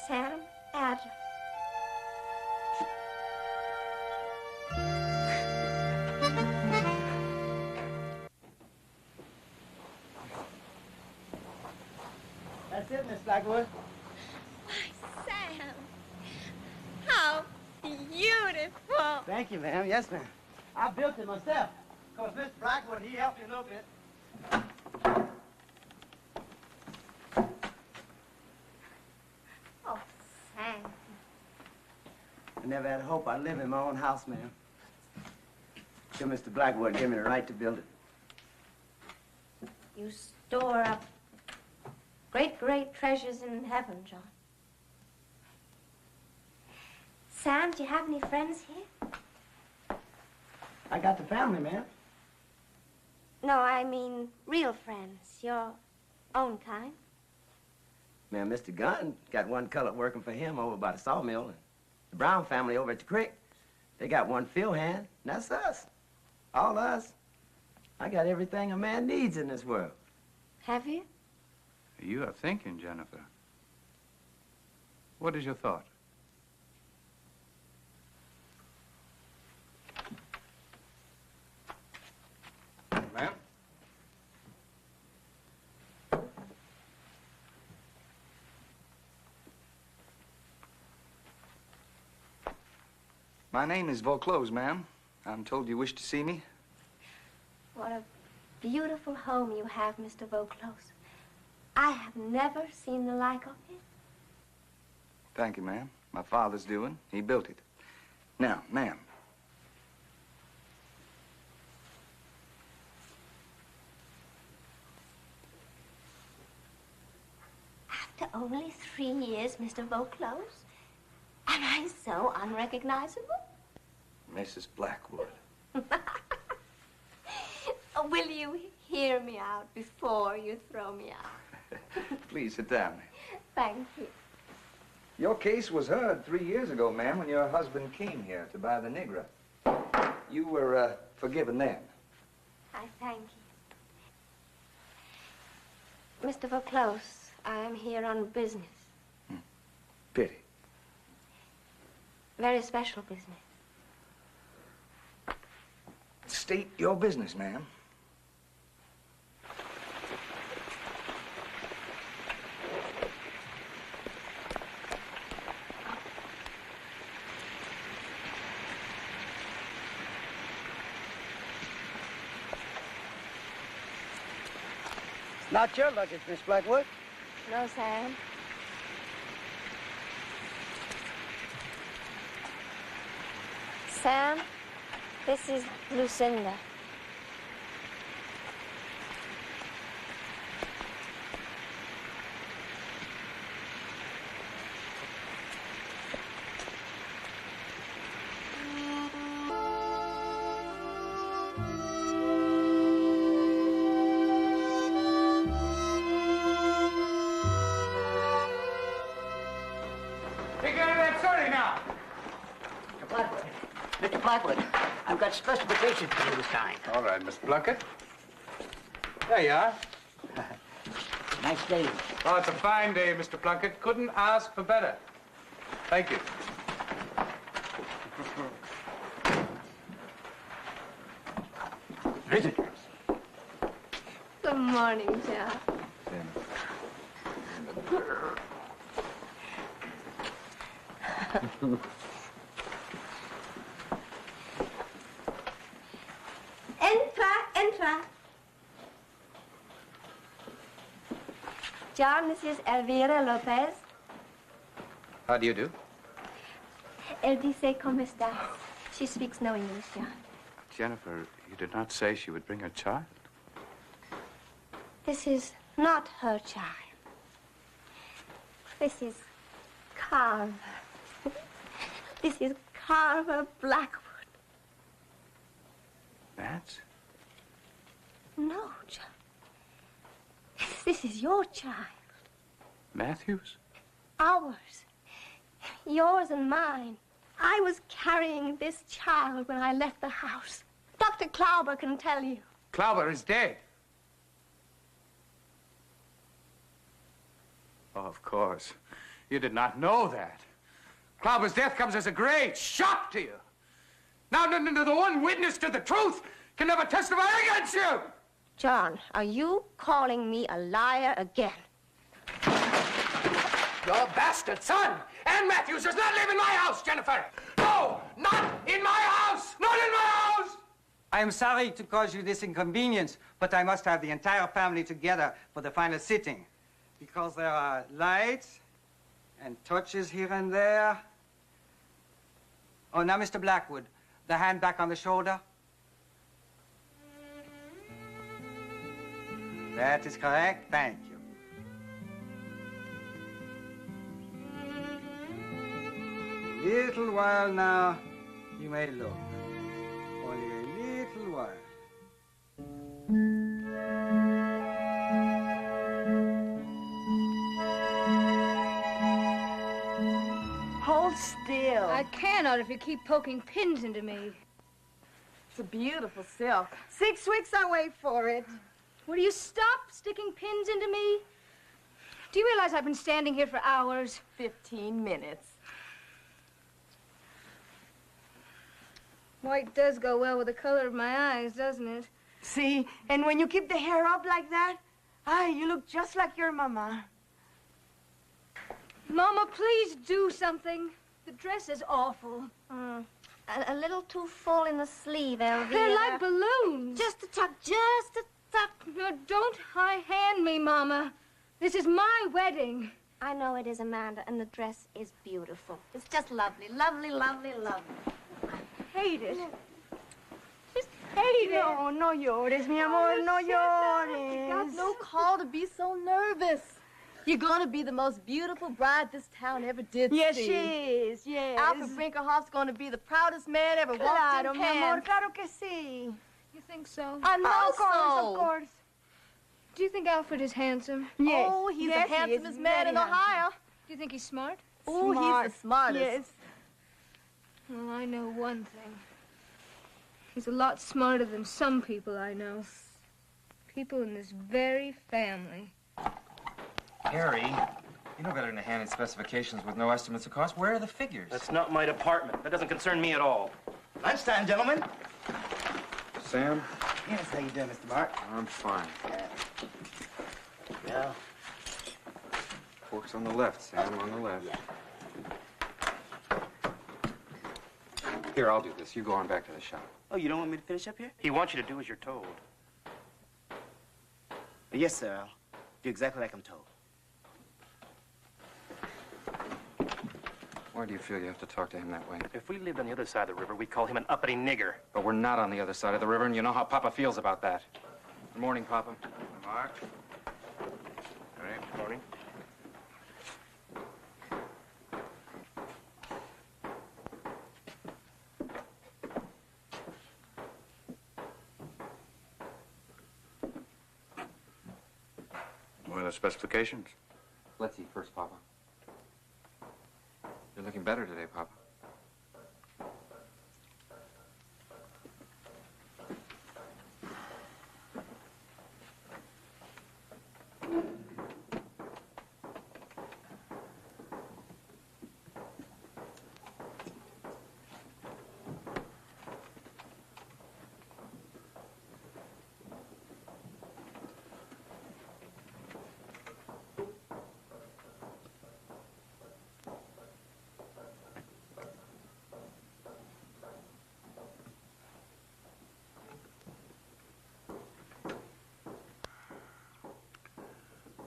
Sam Adams. That's it, Miss Blackwood. Sam, how beautiful. Thank you, ma'am. Yes, ma'am. I built it myself. Because Miss Blackwood, he helped me a little bit. Oh, Sam. I never had a hope I'd live in my own house, ma'am. Till Mr. Blackwood gave me the right to build it. You store up great, great treasures in heaven, John. Sam, do you have any friends here? I got the family, ma'am. No, I mean real friends, your own kind. Man, Mr. Gunn got one colored working for him over by the sawmill. And the Brown family over at the creek, they got one field hand, and that's us. All us. I got everything a man needs in this world. Have you? You are thinking, Jennifer. What is your thought? Ma'am? My name is Vauclose, ma'am. I'm told you wish to see me. What a beautiful home you have, Mr. Vauclose. I have never seen the like of it. Thank you, ma'am. My father's doing. He built it. Now, ma'am. After only 3 years, Mr. Vauclose, am I so unrecognizable? Mrs. Blackwood. Will you hear me out before you throw me out? Please sit down. Thank you. Your case was heard 3 years ago, ma'am, when your husband came here to buy the Negra. You were forgiven then. I thank you. Mr. Vauclose, I am here on business. Pity. Very special business. State your business, ma'am. Not your luggage, Miss Blackwood. No, Sam. Sam, this is Lucinda. Take care of that sorry now. Mr. Blackwood. Mr. Blackwood, I've got specifications for you this time. All right, Miss Plunkett. There you are. Nice day. Oh, it's a fine day, Mr. Plunkett. Couldn't ask for better. Thank you. Visitors. Good morning, John. Entra. John, this is Elvira Lopez. How do you do? Elle dice cómo estás. She speaks no English, John. Jennifer, you did not say she would bring a child. This is not her child. This is Carver. This is Carver Blackwood. That's? No, John. This is your child. Matthews? Ours. Yours and mine. I was carrying this child when I left the house. Dr. Klauber can tell you. Klauber is dead. Oh, of course. You did not know that. Klauber's death comes as a great shock to you. Now, the one witness to the truth can never testify against you. John, are you calling me a liar again? Your bastard son, Ann Matthews, does not live in my house, Jennifer. No, not in my house. Not in my house. I am sorry to cause you this inconvenience, but I must have the entire family together for the final sitting. Because there are lights and touches here and there. Oh, now, Mr. Blackwood, the hand back on the shoulder. That is correct. Thank you. Little while now, you may look. Only a little while. I cannot if you keep poking pins into me. It's a beautiful silk. 6 weeks I wait for it. Will you stop sticking pins into me? Do you realize I've been standing here for hours? 15 minutes. White does go well with the color of my eyes, doesn't it? See, and when you keep the hair up like that, you look just like your mama. Mama, please do something. The dress is awful. A little too full in the sleeve, Elvira. They're like balloons. Just a tuck, just a tuck. No, don't high hand me, Mama. This is my wedding. I know it is, Amanda, and the dress is beautiful. It's just lovely, lovely, lovely, lovely. I hate it. Just hate it. No, no llores, mi amor, no llores. You got no call to be so nervous. You're gonna be the most beautiful bride this town ever did see. Yes, she is, yes. Alfred Brinkerhoff's gonna be the proudest man ever walked in mi amor, pants. claro que sí. You think so? I know Of course, so. of course. Do you think Alfred is handsome? Yes. Oh, he's the handsomest man in Ohio. Do you think he's smart? Oh, he's the smartest. Yes. Well, I know one thing. He's a lot smarter than some people I know. People in this very family. Harry, you know better than to hand in specifications with no estimates of cost. Where are the figures? That's not my department. That doesn't concern me at all. Lunchtime, gentlemen. Sam? Yes, how you doing, Mr. Mark? I'm fine. Yeah. Fork's on the left, Sam, on the left. Here, I'll do this. You go on back to the shop. Oh, you don't want me to finish up here? He wants you to do as you're told. Yes, sir. I'll do exactly like I'm told. Why do you feel you have to talk to him that way? If we lived on the other side of the river, we'd call him an uppity nigger. But we're not on the other side of the river, and you know how Papa feels about that. Good morning, Papa. Mark. All right. Good morning. What are the specifications? Let's eat first, Papa. You're looking better today, Papa.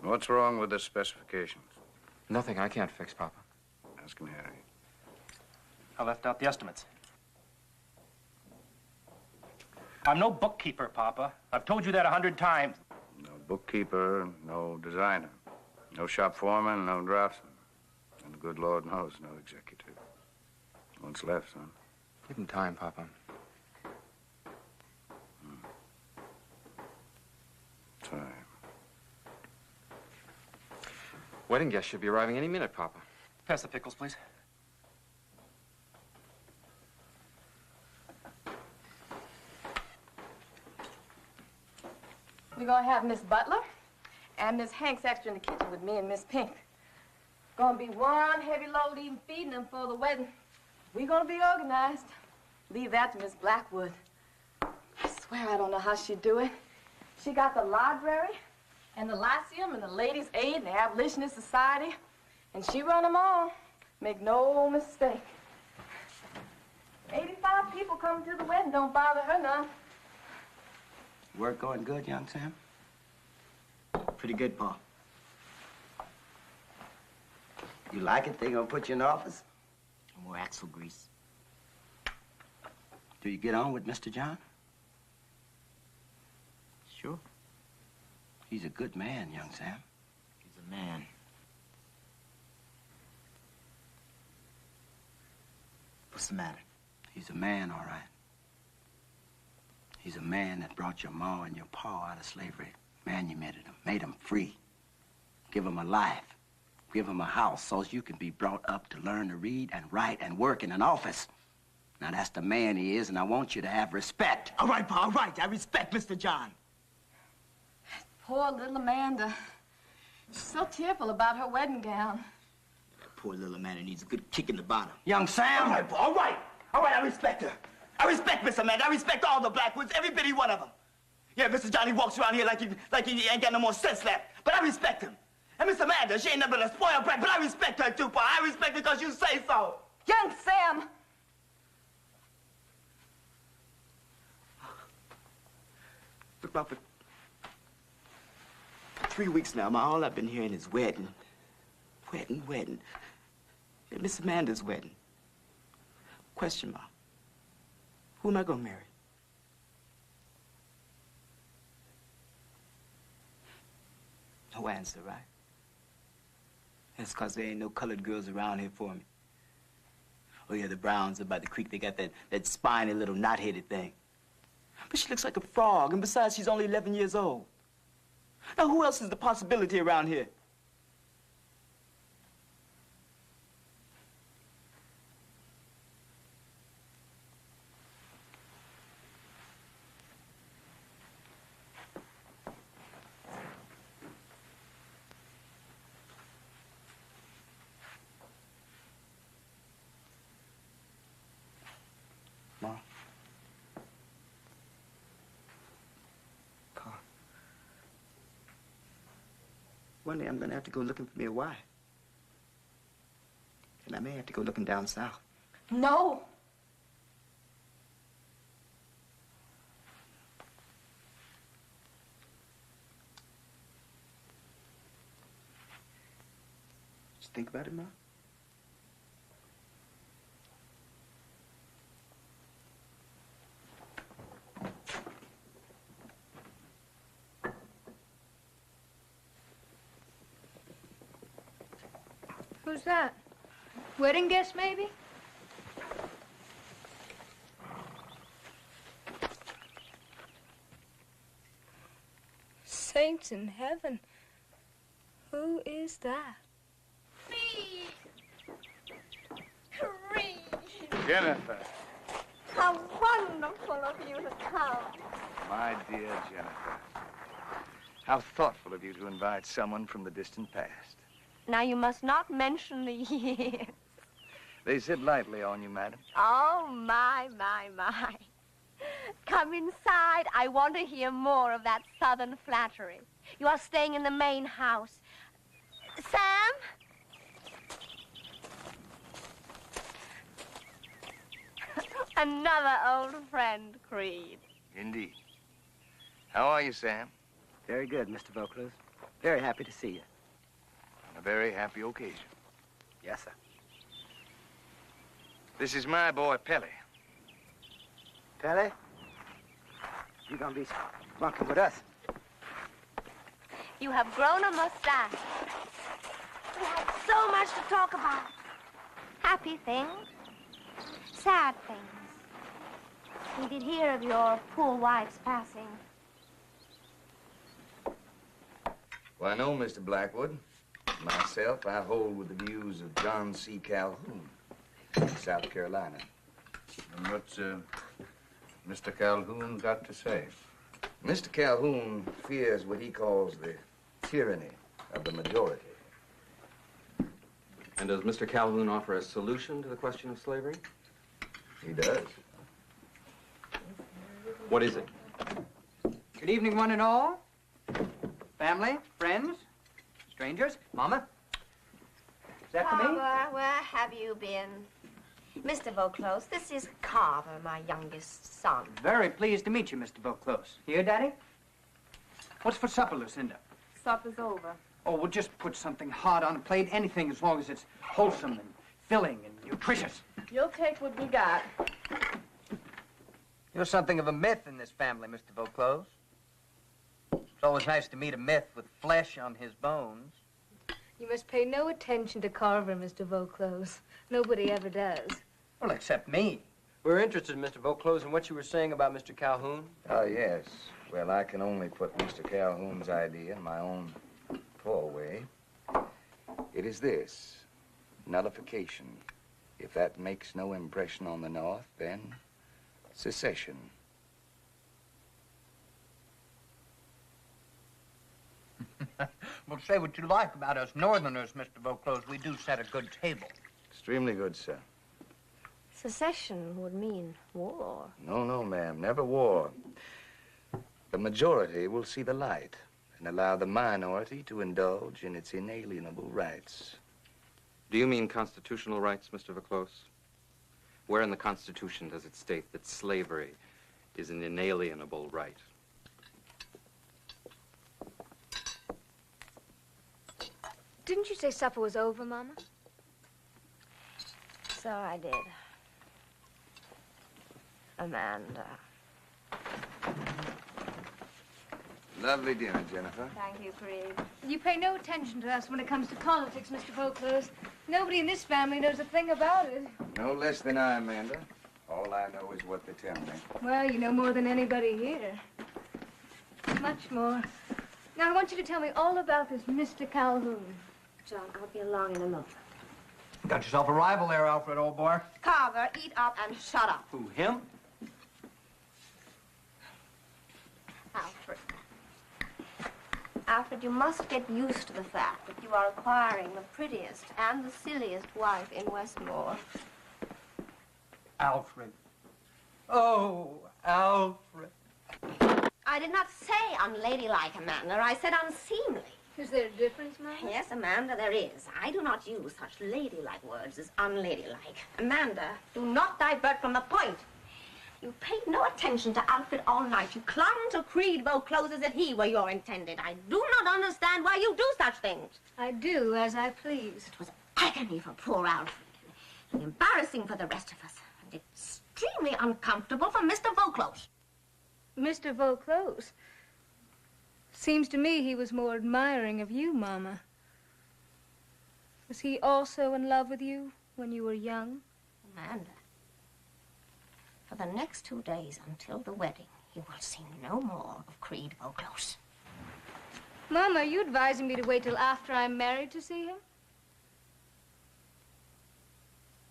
What's wrong with the specifications? Nothing I can't fix, Papa. Ask him, Harry. I left out the estimates. I'm no bookkeeper, Papa. I've told you that 100 times. No bookkeeper, no designer. No shop foreman, no draftsman. And the good Lord knows, no executive. What's left, son? Give him time, Papa. Time. Wedding guests should be arriving any minute, Papa. Pass the pickles, please. We're gonna have Miss Butler and Miss Hanks extra in the kitchen with me and Miss Pink. Gonna be one heavy load even feeding them for the wedding. We're gonna be organized. Leave that to Miss Blackwood. I swear I don't know how she'd do it. She got the library and the Lyceum and the Ladies' Aid and the Abolitionist Society, and she run them all. Make no mistake. 85 people coming to the wedding don't bother her none. Work going good, young Sam? Pretty good, Pa. You like it? They gonna put you in the office? More axle grease. Do you get on with Mr. John? Sure. He's a good man, young Sam. He's a man. What's the matter? He's a man, all right. He's a man that brought your ma and your pa out of slavery. Manumitted them, made them free. Give them a life. Give him a house so you can be brought up to learn to read and write and work in an office. Now, that's the man he is, and I want you to have respect. All right, Pa, all right. I respect Mr. John. Poor little Amanda. She's so tearful about her wedding gown. That poor little Amanda needs a good kick in the bottom. Young Sam! All right, Pa, all right. All right, I respect her. I respect Miss Amanda. I respect all the Blackwoods, every bitty one of them. Yeah, Mr. Johnny walks around here like he ain't got no more sense left. But I respect him. And Miss Amanda, she ain't nothing but a spoiled brat, but I respect her too, Pa. I respect her because you say so. Young Sam! Look, Ma, for 3 weeks now, Ma, all I've been hearing is wedding. Wedding, wedding. Yeah, Miss Amanda's wedding. Question, Ma. Who am I gonna marry? No answer, right? That's because there ain't no colored girls around here for me. Oh, yeah, the Browns are by the creek. They got that spiny little knot-headed thing. But she looks like a frog, and besides, she's only 11 years old. Now, who else is the possibility around here? Ma. Pa. One day I'm gonna have to go looking for me a wife. And I may have to go looking down south. No. Just think about it, Ma. Who's that? Wedding guest, maybe? Saints in heaven. Who is that? Jennifer. How wonderful of you to come. My dear Jennifer. How thoughtful of you to invite someone from the distant past. Now, you must not mention the years. They sit lightly on you, madam. Oh, my. Come inside. I want to hear more of that southern flattery. You are staying in the main house. Sam? Another old friend, Creed. Indeed. How are you, Sam? Very good, Mr. Vaucluse. Very happy to see you. On a very happy occasion. Yes, sir. This is my boy, Pelly. Pelly, you're gonna be bunking with us. You have grown a mustache. We had so much to talk about. Happy things, sad things. We did hear of your poor wife's passing. Well, I know, Mr. Blackwood. Myself, I hold with the views of John C. Calhoun, South Carolina. And what's Mr. Calhoun got to say? Mr. Calhoun fears what he calls the tyranny of the majority. And does Mr. Calhoun offer a solution to the question of slavery? He does. What is it? Good evening, one and all. Family, friends, strangers, Mama. Is that for me? Carver, where have you been? Mr. Vaucluse, this is Carver, my youngest son. Very pleased to meet you, Mr. Vaucluse. Here, Daddy? What's for supper, Lucinda? Supper's over. Oh, we'll just put something hot on a plate. Anything as long as it's wholesome and filling and nutritious. You'll take what we got. You're something of a myth in this family, Mr. Vaucluse. It's always nice to meet a myth with flesh on his bones. You must pay no attention to Carver, Mr. Vaucluse. Nobody ever does. Well, except me. We're interested, Mr. Vaucluse, in what you were saying about Mr. Calhoun. Oh, yes. Well, I can only put Mr. Calhoun's idea in my own poor way. It is this, nullification. If that makes no impression on the North, then secession. Well, say what you like about us Northerners, Mr. Vaucluse. We do set a good table. Extremely good, sir. Secession would mean war. No, no, ma'am, never war. The majority will see the light and allow the minority to indulge in its inalienable rights. Do you mean constitutional rights, Mr. Vaucluse? Where in the Constitution does it state that slavery is an inalienable right? Didn't you say supper was over, Mama? So I did. Amanda. Lovely dinner, Jennifer. Thank you, Creed. You pay no attention to us when it comes to politics, Mr. Vaucluse. Nobody in this family knows a thing about it. No less than I, Amanda. All I know is what they tell me. Well, you know more than anybody here. Much more. Now, I want you to tell me all about this Mr. Calhoun. John, I'll be along in a moment. Got yourself a rival there, Alfred, old boy. Carver, eat up and shut up. Who, him? Alfred. Alfred, you must get used to the fact that you are acquiring the prettiest and the silliest wife in Westmore. Alfred. Oh, Alfred. I did not say unladylike, Amanda. I said unseemly. Is there a difference, Mama? Yes, Amanda, there is. I do not use such ladylike words as unladylike. Amanda, do not divert from the point. You paid no attention to Alfred all night. You clung to Creed Vaucluse as if he were your intended. I do not understand why you do such things. I do as I please. It was agony for poor Alfred, and embarrassing for the rest of us, and extremely uncomfortable for Mr. Vaucluse. Mr. Vaucluse? Seems to me he was more admiring of you, Mama. Was he also in love with you when you were young? Amanda, for the next 2 days until the wedding, you will see no more of Creed Vaucluse. Mama, are you advising me to wait till after I'm married to see him?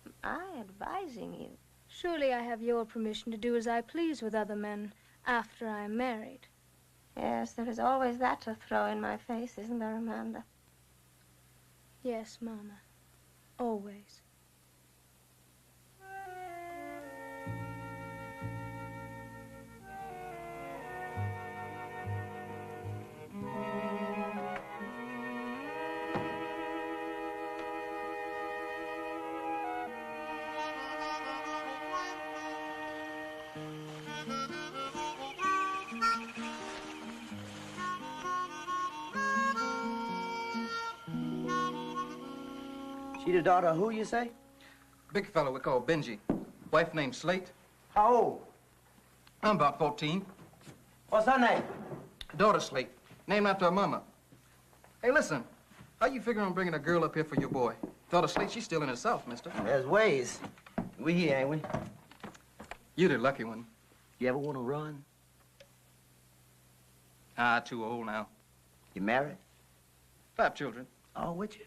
Am I advising you? Surely I have your permission to do as I please with other men after I'm married. Yes, there is always that to throw in my face, isn't there, Amanda? Yes, Mama. Always. She the daughter of who, you say? Big fellow we call Benji. Wife named Slate. How old? I'm about 14. What's her name? Daughter Slate. Named after her mama. Hey, listen. How you figure on bringing a girl up here for your boy? Daughter Slate, she's still in herself, mister. There's ways. We here, ain't we? You the lucky one. You ever want to run? Ah, too old now. You married? 5 children. All with you?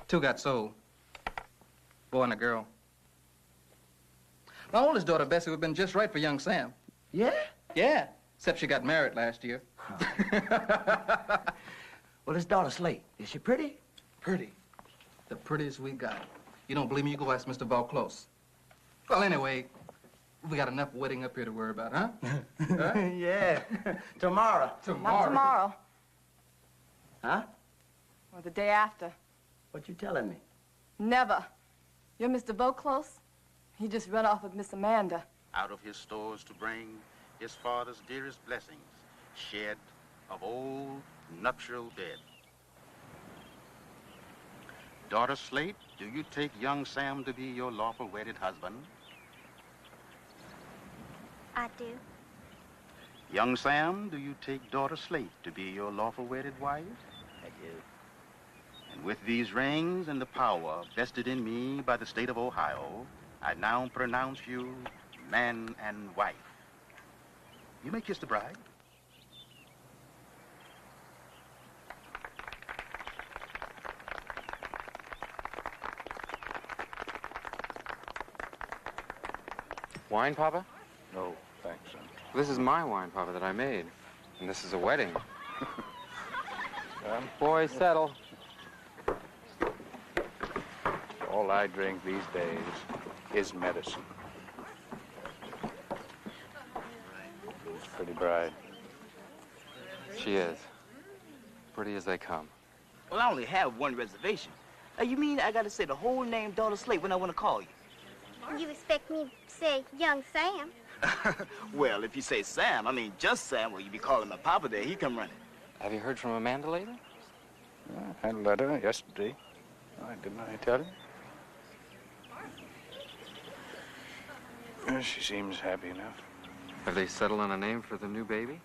2 got sold. Boy and a girl. My oldest daughter, Bessie, would have been just right for young Sam. Yeah? Yeah, except she got married last year. Well, this daughter Slate, is she pretty? Pretty. The prettiest we got. You don't believe me, you go ask Mr. Vaucluse. Well, anyway, we got enough wedding up here to worry about, huh? Huh? Yeah. Tomorrow. Not tomorrow. Huh? Or the day after. What you telling me? Never. You're Mr. Vaucluse? He just run off with Miss Amanda. Out of his stores to bring his father's dearest blessings, shed of old nuptial bed. Daughter Slate, do you take young Sam to be your lawful wedded husband? I do. Young Sam, do you take daughter Slate to be your lawful wedded wife? I do. And with these rings and the power vested in me by the state of Ohio, I now pronounce you man and wife. You may kiss the bride. Wine, Papa? No, thanks, son. This is my wine, Papa, that I made. And this is a wedding. Boy, settle. All I drink these days is medicine. She's a pretty bride. She is. Pretty as they come. Well, I only have one reservation. You mean I gotta say the whole name Daughter Slate when I want to call you? You expect me to say young Sam? Well, if you say Sam, I mean just Sam, well, you be calling my papa there. He come running. Have you heard from Amanda lately? I had a letter yesterday. Didn't I tell you? She seems happy enough. Have they settled on a name for the new baby?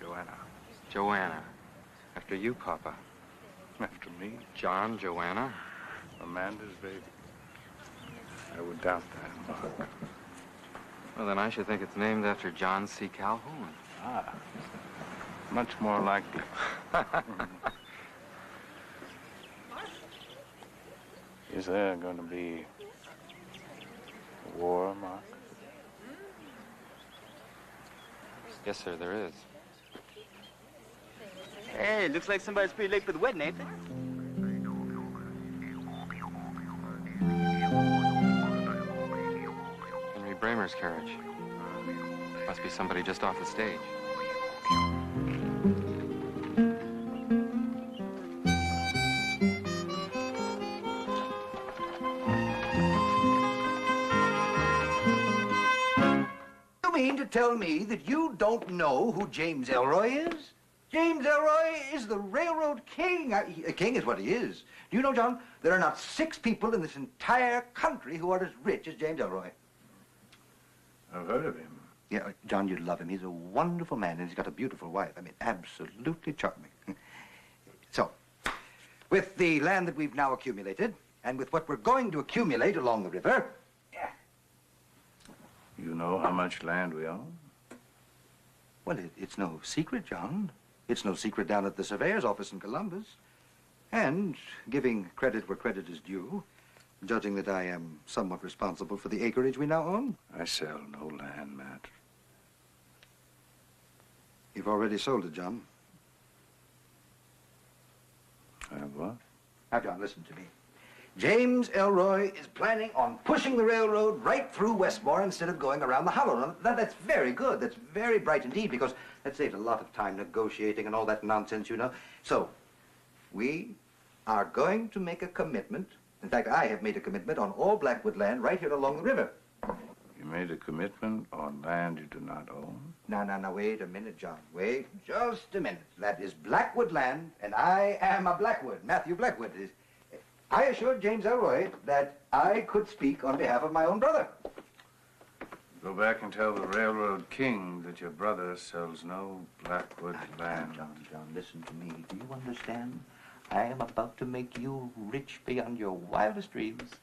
Joanna. Joanna. After you, Papa. After me? John, Joanna. Amanda's baby. I would doubt that, Mark. Well, then I should think it's named after John C. Calhoun. Ah. Much more likely. Is there going to be a war, Mark? Yes, sir, there is. Hey, looks like somebody's pretty late for the wedding, ain't they? Henry Bramer's carriage. Must be somebody just off the stage. You mean to tell me that you don't know who James Elroy is? James Elroy is the railroad king. A king is what he is. Do you know, John, there are not 6 people in this entire country who are as rich as James Elroy. I've heard of him. Yeah, John, you'd love him. He's a wonderful man, and he's got a beautiful wife. I mean, absolutely charming. So, with the land that we've now accumulated, and with what we're going to accumulate along the river... You know how much land we own? Well, it's no secret, John. It's no secret down at the surveyor's office in Columbus. And, giving credit where credit is due, judging that I am somewhat responsible for the acreage we now own. I sell no land, Matt. You've already sold it, John. I have what? Now, John, listen to me. James Elroy is planning on pushing the railroad right through Westmore instead of going around the hollow. Now, that's very good. That's very bright indeed, because that saves a lot of time negotiating and all that nonsense, you know. So, we are going to make a commitment. In fact, I have made a commitment on all Blackwood land right here along the river. You made a commitment on land you do not own? Now, wait a minute, John. Wait just a minute. That is Blackwood land, and I am a Blackwood. Matthew Blackwood is... I assured James Elroy that I could speak on behalf of my own brother. Go back and tell the railroad king that your brother sells no Blackwood land. John, listen to me. Do you understand? I am about to make you rich beyond your wildest dreams.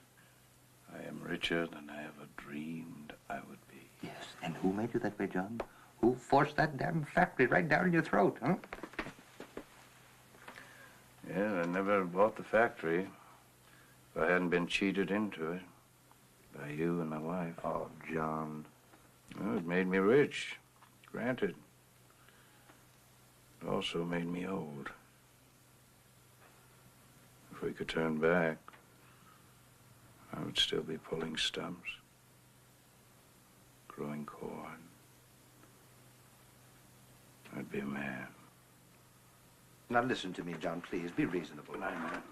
I am richer than I ever dreamed I would be. Yes, and who made you that way, John? Who forced that damn factory right down your throat, huh? Yeah, I never bought the factory if I hadn't been cheated into it by you and my wife. Oh, John. Well, it made me rich, granted. It also made me old. If we could turn back, I would still be pulling stumps, growing corn. I'd be a man. Now, listen to me, John, please. Be reasonable.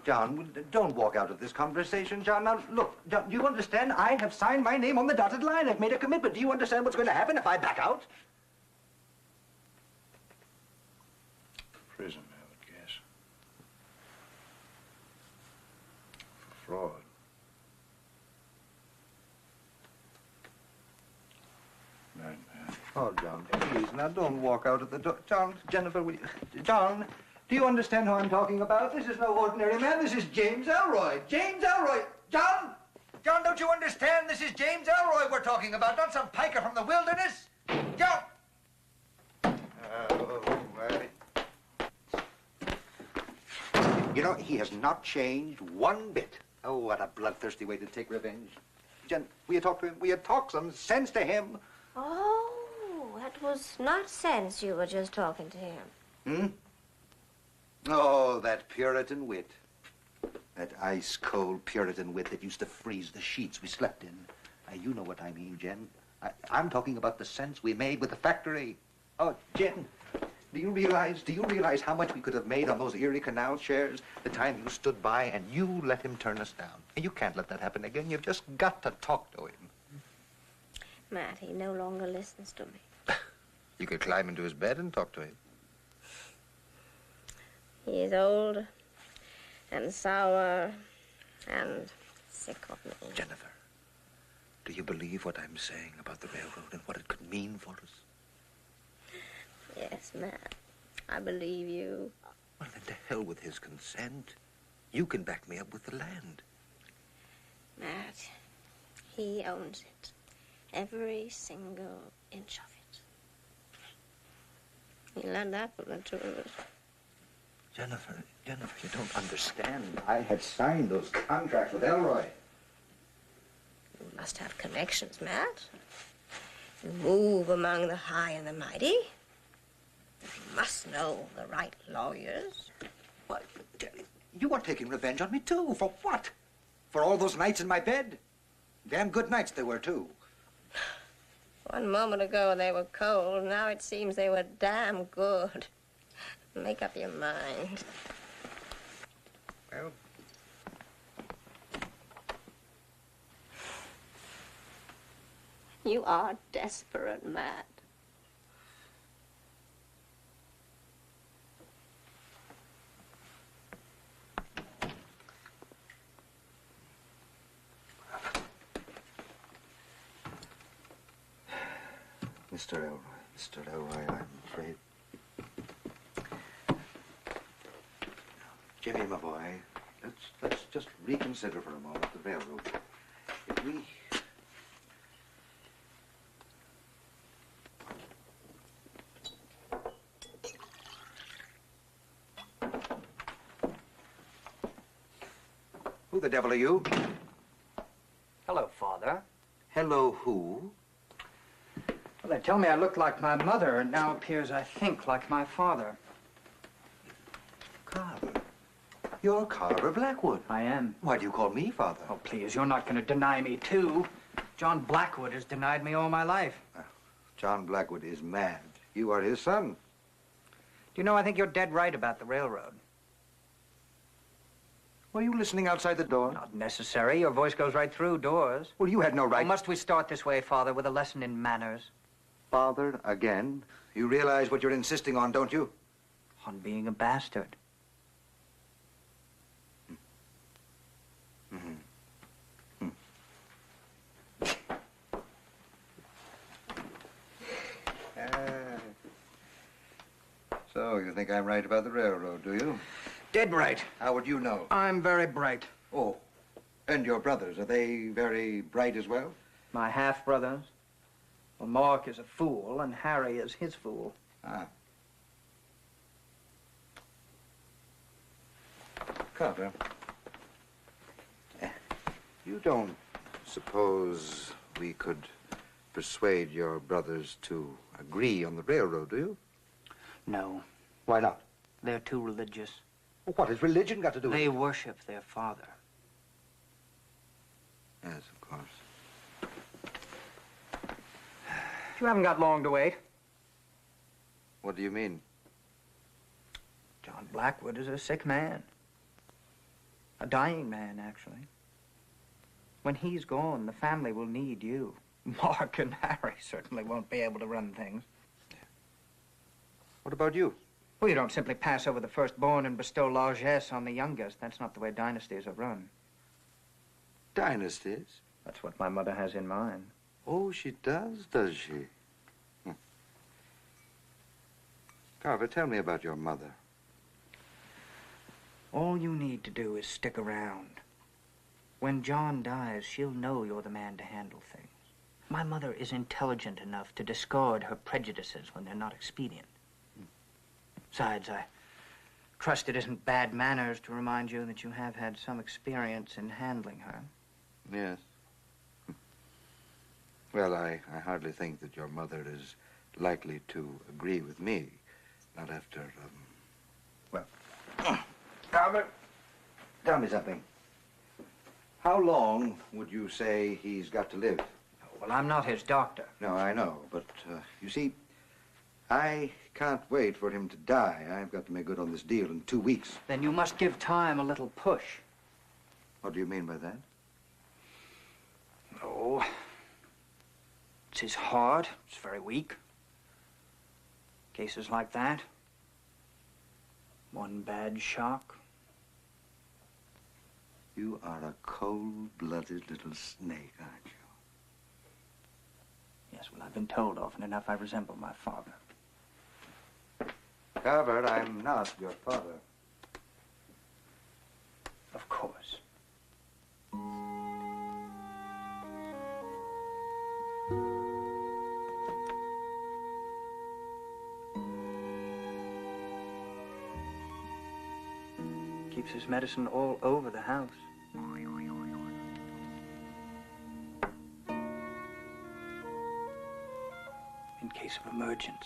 John, don't walk out of this conversation, John. Now, look, John, do you understand? I have signed my name on the dotted line. I've made a commitment. Do you understand what's going to happen if I back out? Prison, I would guess. For fraud. Right, man. Oh, John, please, now don't walk out of the door. John, Jennifer, will you... John, do you understand who I'm talking about? This is no ordinary man. This is James Elroy. James Elroy! John! John, don't you understand? This is James Elroy we're talking about, not some piker from the wilderness. John! You know, he has not changed one bit. Oh, what a bloodthirsty way to take revenge. Jen, will you talk to him? Will you talk some sense to him? Oh, that was not sense you were just talking to him. Hmm? Oh, that Puritan wit. That ice-cold Puritan wit that used to freeze the sheets we slept in. Now, you know what I mean, Jen. I'm talking about the sense we made with the factory. Oh, Jen, do you realize how much we could have made on those Erie Canal shares the time you stood by and you let him turn us down? And you can't let that happen again. You've just got to talk to him. Matt, he no longer listens to me. You could climb into his bed and talk to him. He is old and sour and sick of me. Jennifer, do you believe what I'm saying about the railroad and what it could mean for us? Yes, Matt, I believe you. Well, then to hell with his consent. You can back me up with the land. Matt, he owns it. Every single inch of it. He learned that from the two of us. Jennifer, you don't understand. I had signed those contracts with Elroy. You must have connections, Matt. You move among the high and the mighty. You must know the right lawyers. What? You are taking revenge on me, too. For what? For all those nights in my bed? Damn good nights they were, too. 1 moment ago they were cold. Now it seems they were damn good. Make up your mind. Well, you are desperate, Matt. Mr. Elroy, I'm afraid. Jimmy, my boy, let's just reconsider for a moment the railroad. If we... Who the devil are you? Hello, Father. Hello, who? Well, they tell me I look like my mother, and now appears I think like my father. Carver. You're Carver Blackwood. I am. Why do you call me father? Oh, please, you're not going to deny me, too. John Blackwood has denied me all my life. John Blackwood is mad. You are his son. Do you know, I think you're dead right about the railroad. Were you listening outside the door? Not necessary. Your voice goes right through doors. Well, you had no right... Oh, must we start this way, Father, with a lesson in manners? Father, again? You realize what you're insisting on, don't you? On being a bastard. Mm-hmm. So, you think I'm right about the railroad, do you? Dead right. How would you know? I'm very bright. Oh, and your brothers, are they very bright as well? My half-brothers? Well, Mark is a fool, and Harry is his fool. Ah. Carver, you don't suppose we could persuade your brothers to agree on the railroad, do you? No. Why not? They're too religious. Well, what has religion got to do with it? They worship their father. Yes, of course. You haven't got long to wait. What do you mean? John Blackwood is a sick man. A dying man, actually. When he's gone, the family will need you. Mark and Harry certainly won't be able to run things. What about you? Well, you don't simply pass over the firstborn and bestow largesse on the youngest. That's not the way dynasties are run. Dynasties? That's what my mother has in mind. Oh, she does she? Carver, tell me about your mother. All you need to do is stick around. When John dies, she'll know you're the man to handle things. My mother is intelligent enough to discard her prejudices when they're not expedient. Besides, I trust it isn't bad manners to remind you that you have had some experience in handling her. Yes. Well, I hardly think that your mother is likely to agree with me. Not after, well, Albert, tell me something. How long would you say he's got to live? Well, I'm not his doctor. No, I know, but you see, I can't wait for him to die. I've got to make good on this deal in 2 weeks. Then you must give time a little push. What do you mean by that? Oh, it's his heart. It's very weak. Cases like that. One bad shock. You are a cold-blooded little snake, aren't you? Yes, well, I've been told often enough I resemble my father. Albert, I'm not your father. Of course. Keeps his medicine all over the house. In case of emergencies.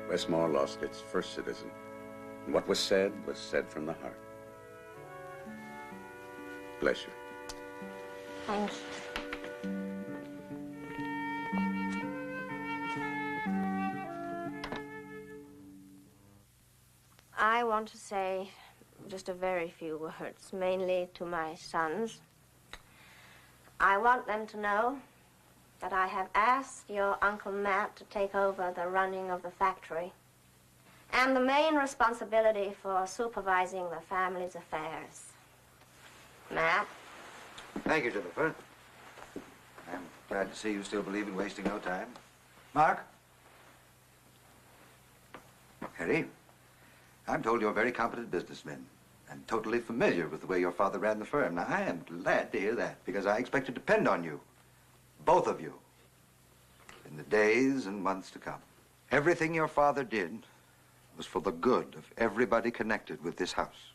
Westmore lost its first citizen. And what was said from the heart. Bless you. Thanks. I want to say just a very few words, mainly to my sons. I want them to know that I have asked your Uncle Matt to take over the running of the factory and the main responsibility for supervising the family's affairs. Matt? Thank you, Jennifer. I'm glad to see you still believe in wasting no time. Mark? Harry, I'm told you're a very competent businessman and totally familiar with the way your father ran the firm. Now, I am glad to hear that because I expect to depend on you, both of you, in the days and months to come. Everything your father did was for the good of everybody connected with this house.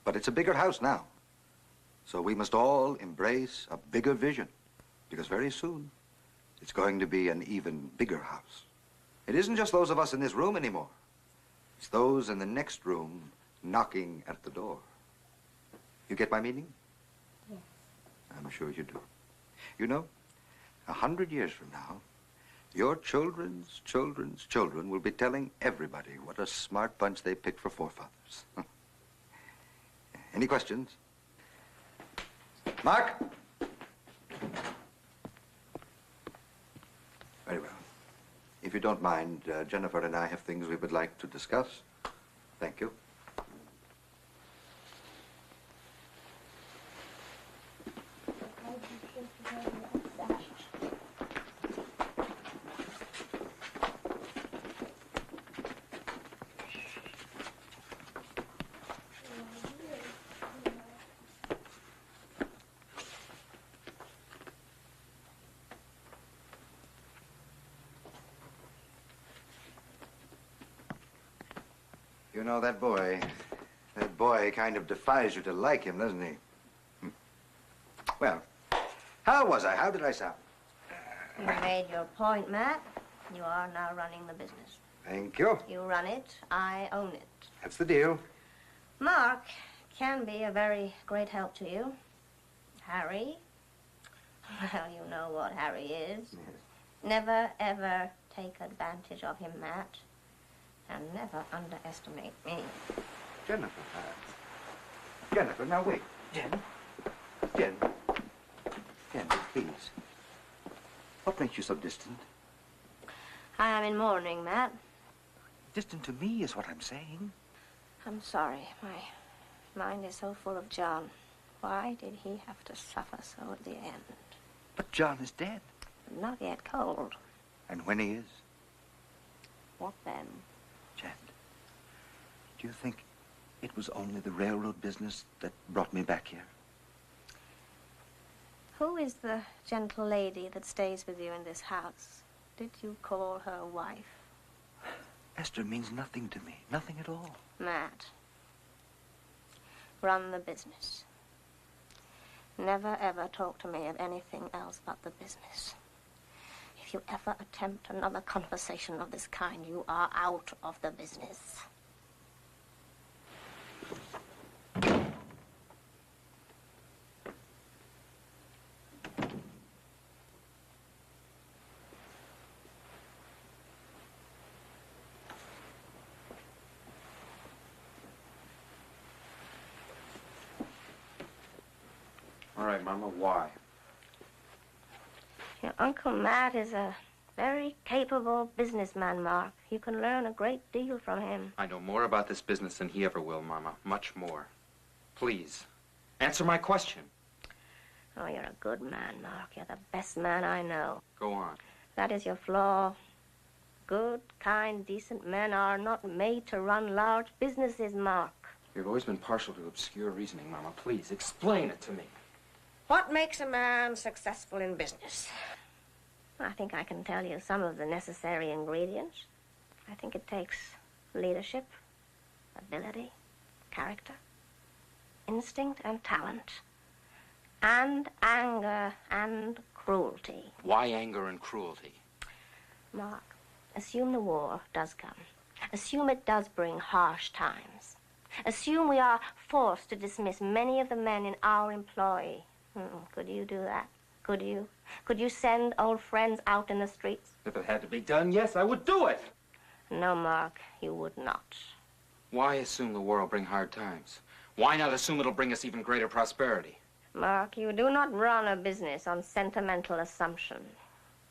But it's a bigger house now. So we must all embrace a bigger vision, because very soon it's going to be an even bigger house. It isn't just those of us in this room anymore. It's those in the next room knocking at the door. You get my meaning? Yes. I'm sure you do. You know, 100 years from now, your children's children's children will be telling everybody what a smart bunch they picked for forefathers. Any questions? Mark? Very well. If you don't mind, Jennifer and I have things we would like to discuss. Thank you. You know, that boy kind of defies you to like him, doesn't he? Well, how was I? How did I sound? You made your point, Matt. You are now running the business. Thank you. You run it, I own it. That's the deal. Mark can be a very great help to you. Harry, well, you know what Harry is. Yes. Never, ever take advantage of him, Matt. And never underestimate me. Jennifer, Jennifer, now wait. Jen, please. What makes you so distant? I am in mourning, Matt. Distant to me is what I'm saying. I'm sorry. My mind is so full of John. Why did he have to suffer so at the end? But John is dead. Not yet cold. And when he is? What then? Jen, do you think it was only the railroad business that brought me back here? Who is the gentle lady that stays with you in this house? Did you call her wife? Esther means nothing to me. Nothing at all. Matt, run the business. Never, ever talk to me of anything else but the business. If you ever attempt another conversation of this kind, you are out of the business. All right, Mama, why? Your Uncle Matt is a very capable businessman, Mark. You can learn a great deal from him. I know more about this business than he ever will, Mama. Much more. Please, answer my question. Oh, you're a good man, Mark. You're the best man I know. Go on. That is your flaw. Good, kind, decent men are not made to run large businesses, Mark. You've always been partial to obscure reasoning, Mama. Please, explain it to me. What makes a man successful in business? I think I can tell you some of the necessary ingredients. I think it takes leadership, ability, character, instinct and talent, and anger and cruelty. Why anger and cruelty? Mark, assume the war does come. Assume it does bring harsh times. Assume we are forced to dismiss many of the men in our employ. Could you do that? Could you? Could you send old friends out in the streets? If it had to be done, yes, I would do it. No, Mark, you would not. Why assume the war will bring hard times? Why not assume it'll bring us even greater prosperity? Mark, you do not run a business on sentimental assumption.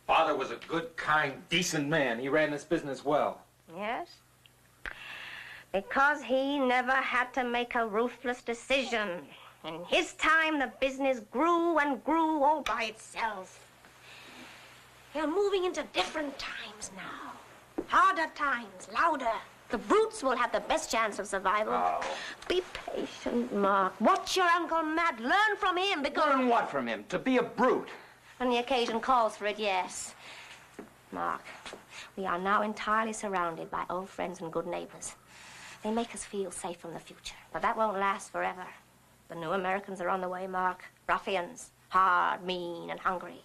Father was a good, kind, decent man. He ran this business well. Yes? Because he never had to make a ruthless decision. In his time, the business grew and grew all by itself. You're moving into different times now. Harder times, louder. The brutes will have the best chance of survival. Oh. Be patient, Mark. Watch your Uncle Matt. Learn from him, because... Learn what from him? To be a brute? When the occasion calls for it, yes. Mark, we are now entirely surrounded by old friends and good neighbors. They make us feel safe from the future, but that won't last forever. The new Americans are on the way, Mark. Ruffians, hard, mean, and hungry.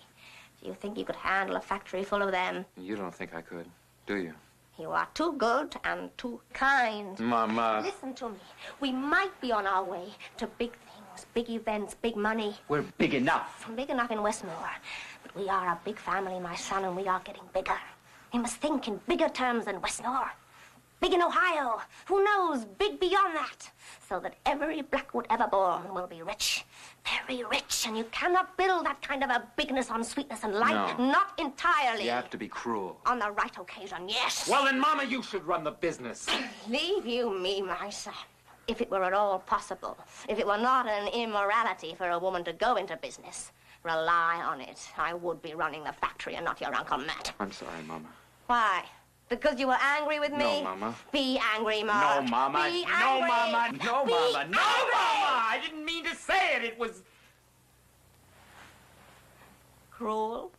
Do you think you could handle a factory full of them? You don't think I could, do you? You are too good and too kind. Mama. Listen to me. We might be on our way to big things, big events, big money. We're big enough. Big enough in Westmore. But we are a big family, my son, and we are getting bigger. We must think in bigger terms than Westmore. Big in Ohio. Who knows? Big beyond that. So that every Blackwood ever born will be rich. Very rich. And you cannot build that kind of a bigness on sweetness and light. No. Not entirely. You have to be cruel. On the right occasion, yes. Well, then, Mama, you should run the business. Leave you me, my son. If it were at all possible, if it were not an immorality for a woman to go into business, rely on it. I would be running the factory and not your Uncle Matt. I'm sorry, Mama. Why? Because you were angry with me? No, Mama. Be angry, Mark. No, Mama. Be No, angry. Mama. No, Be Mama. No, angry. Mama. I didn't mean to say it. It was... Cruel?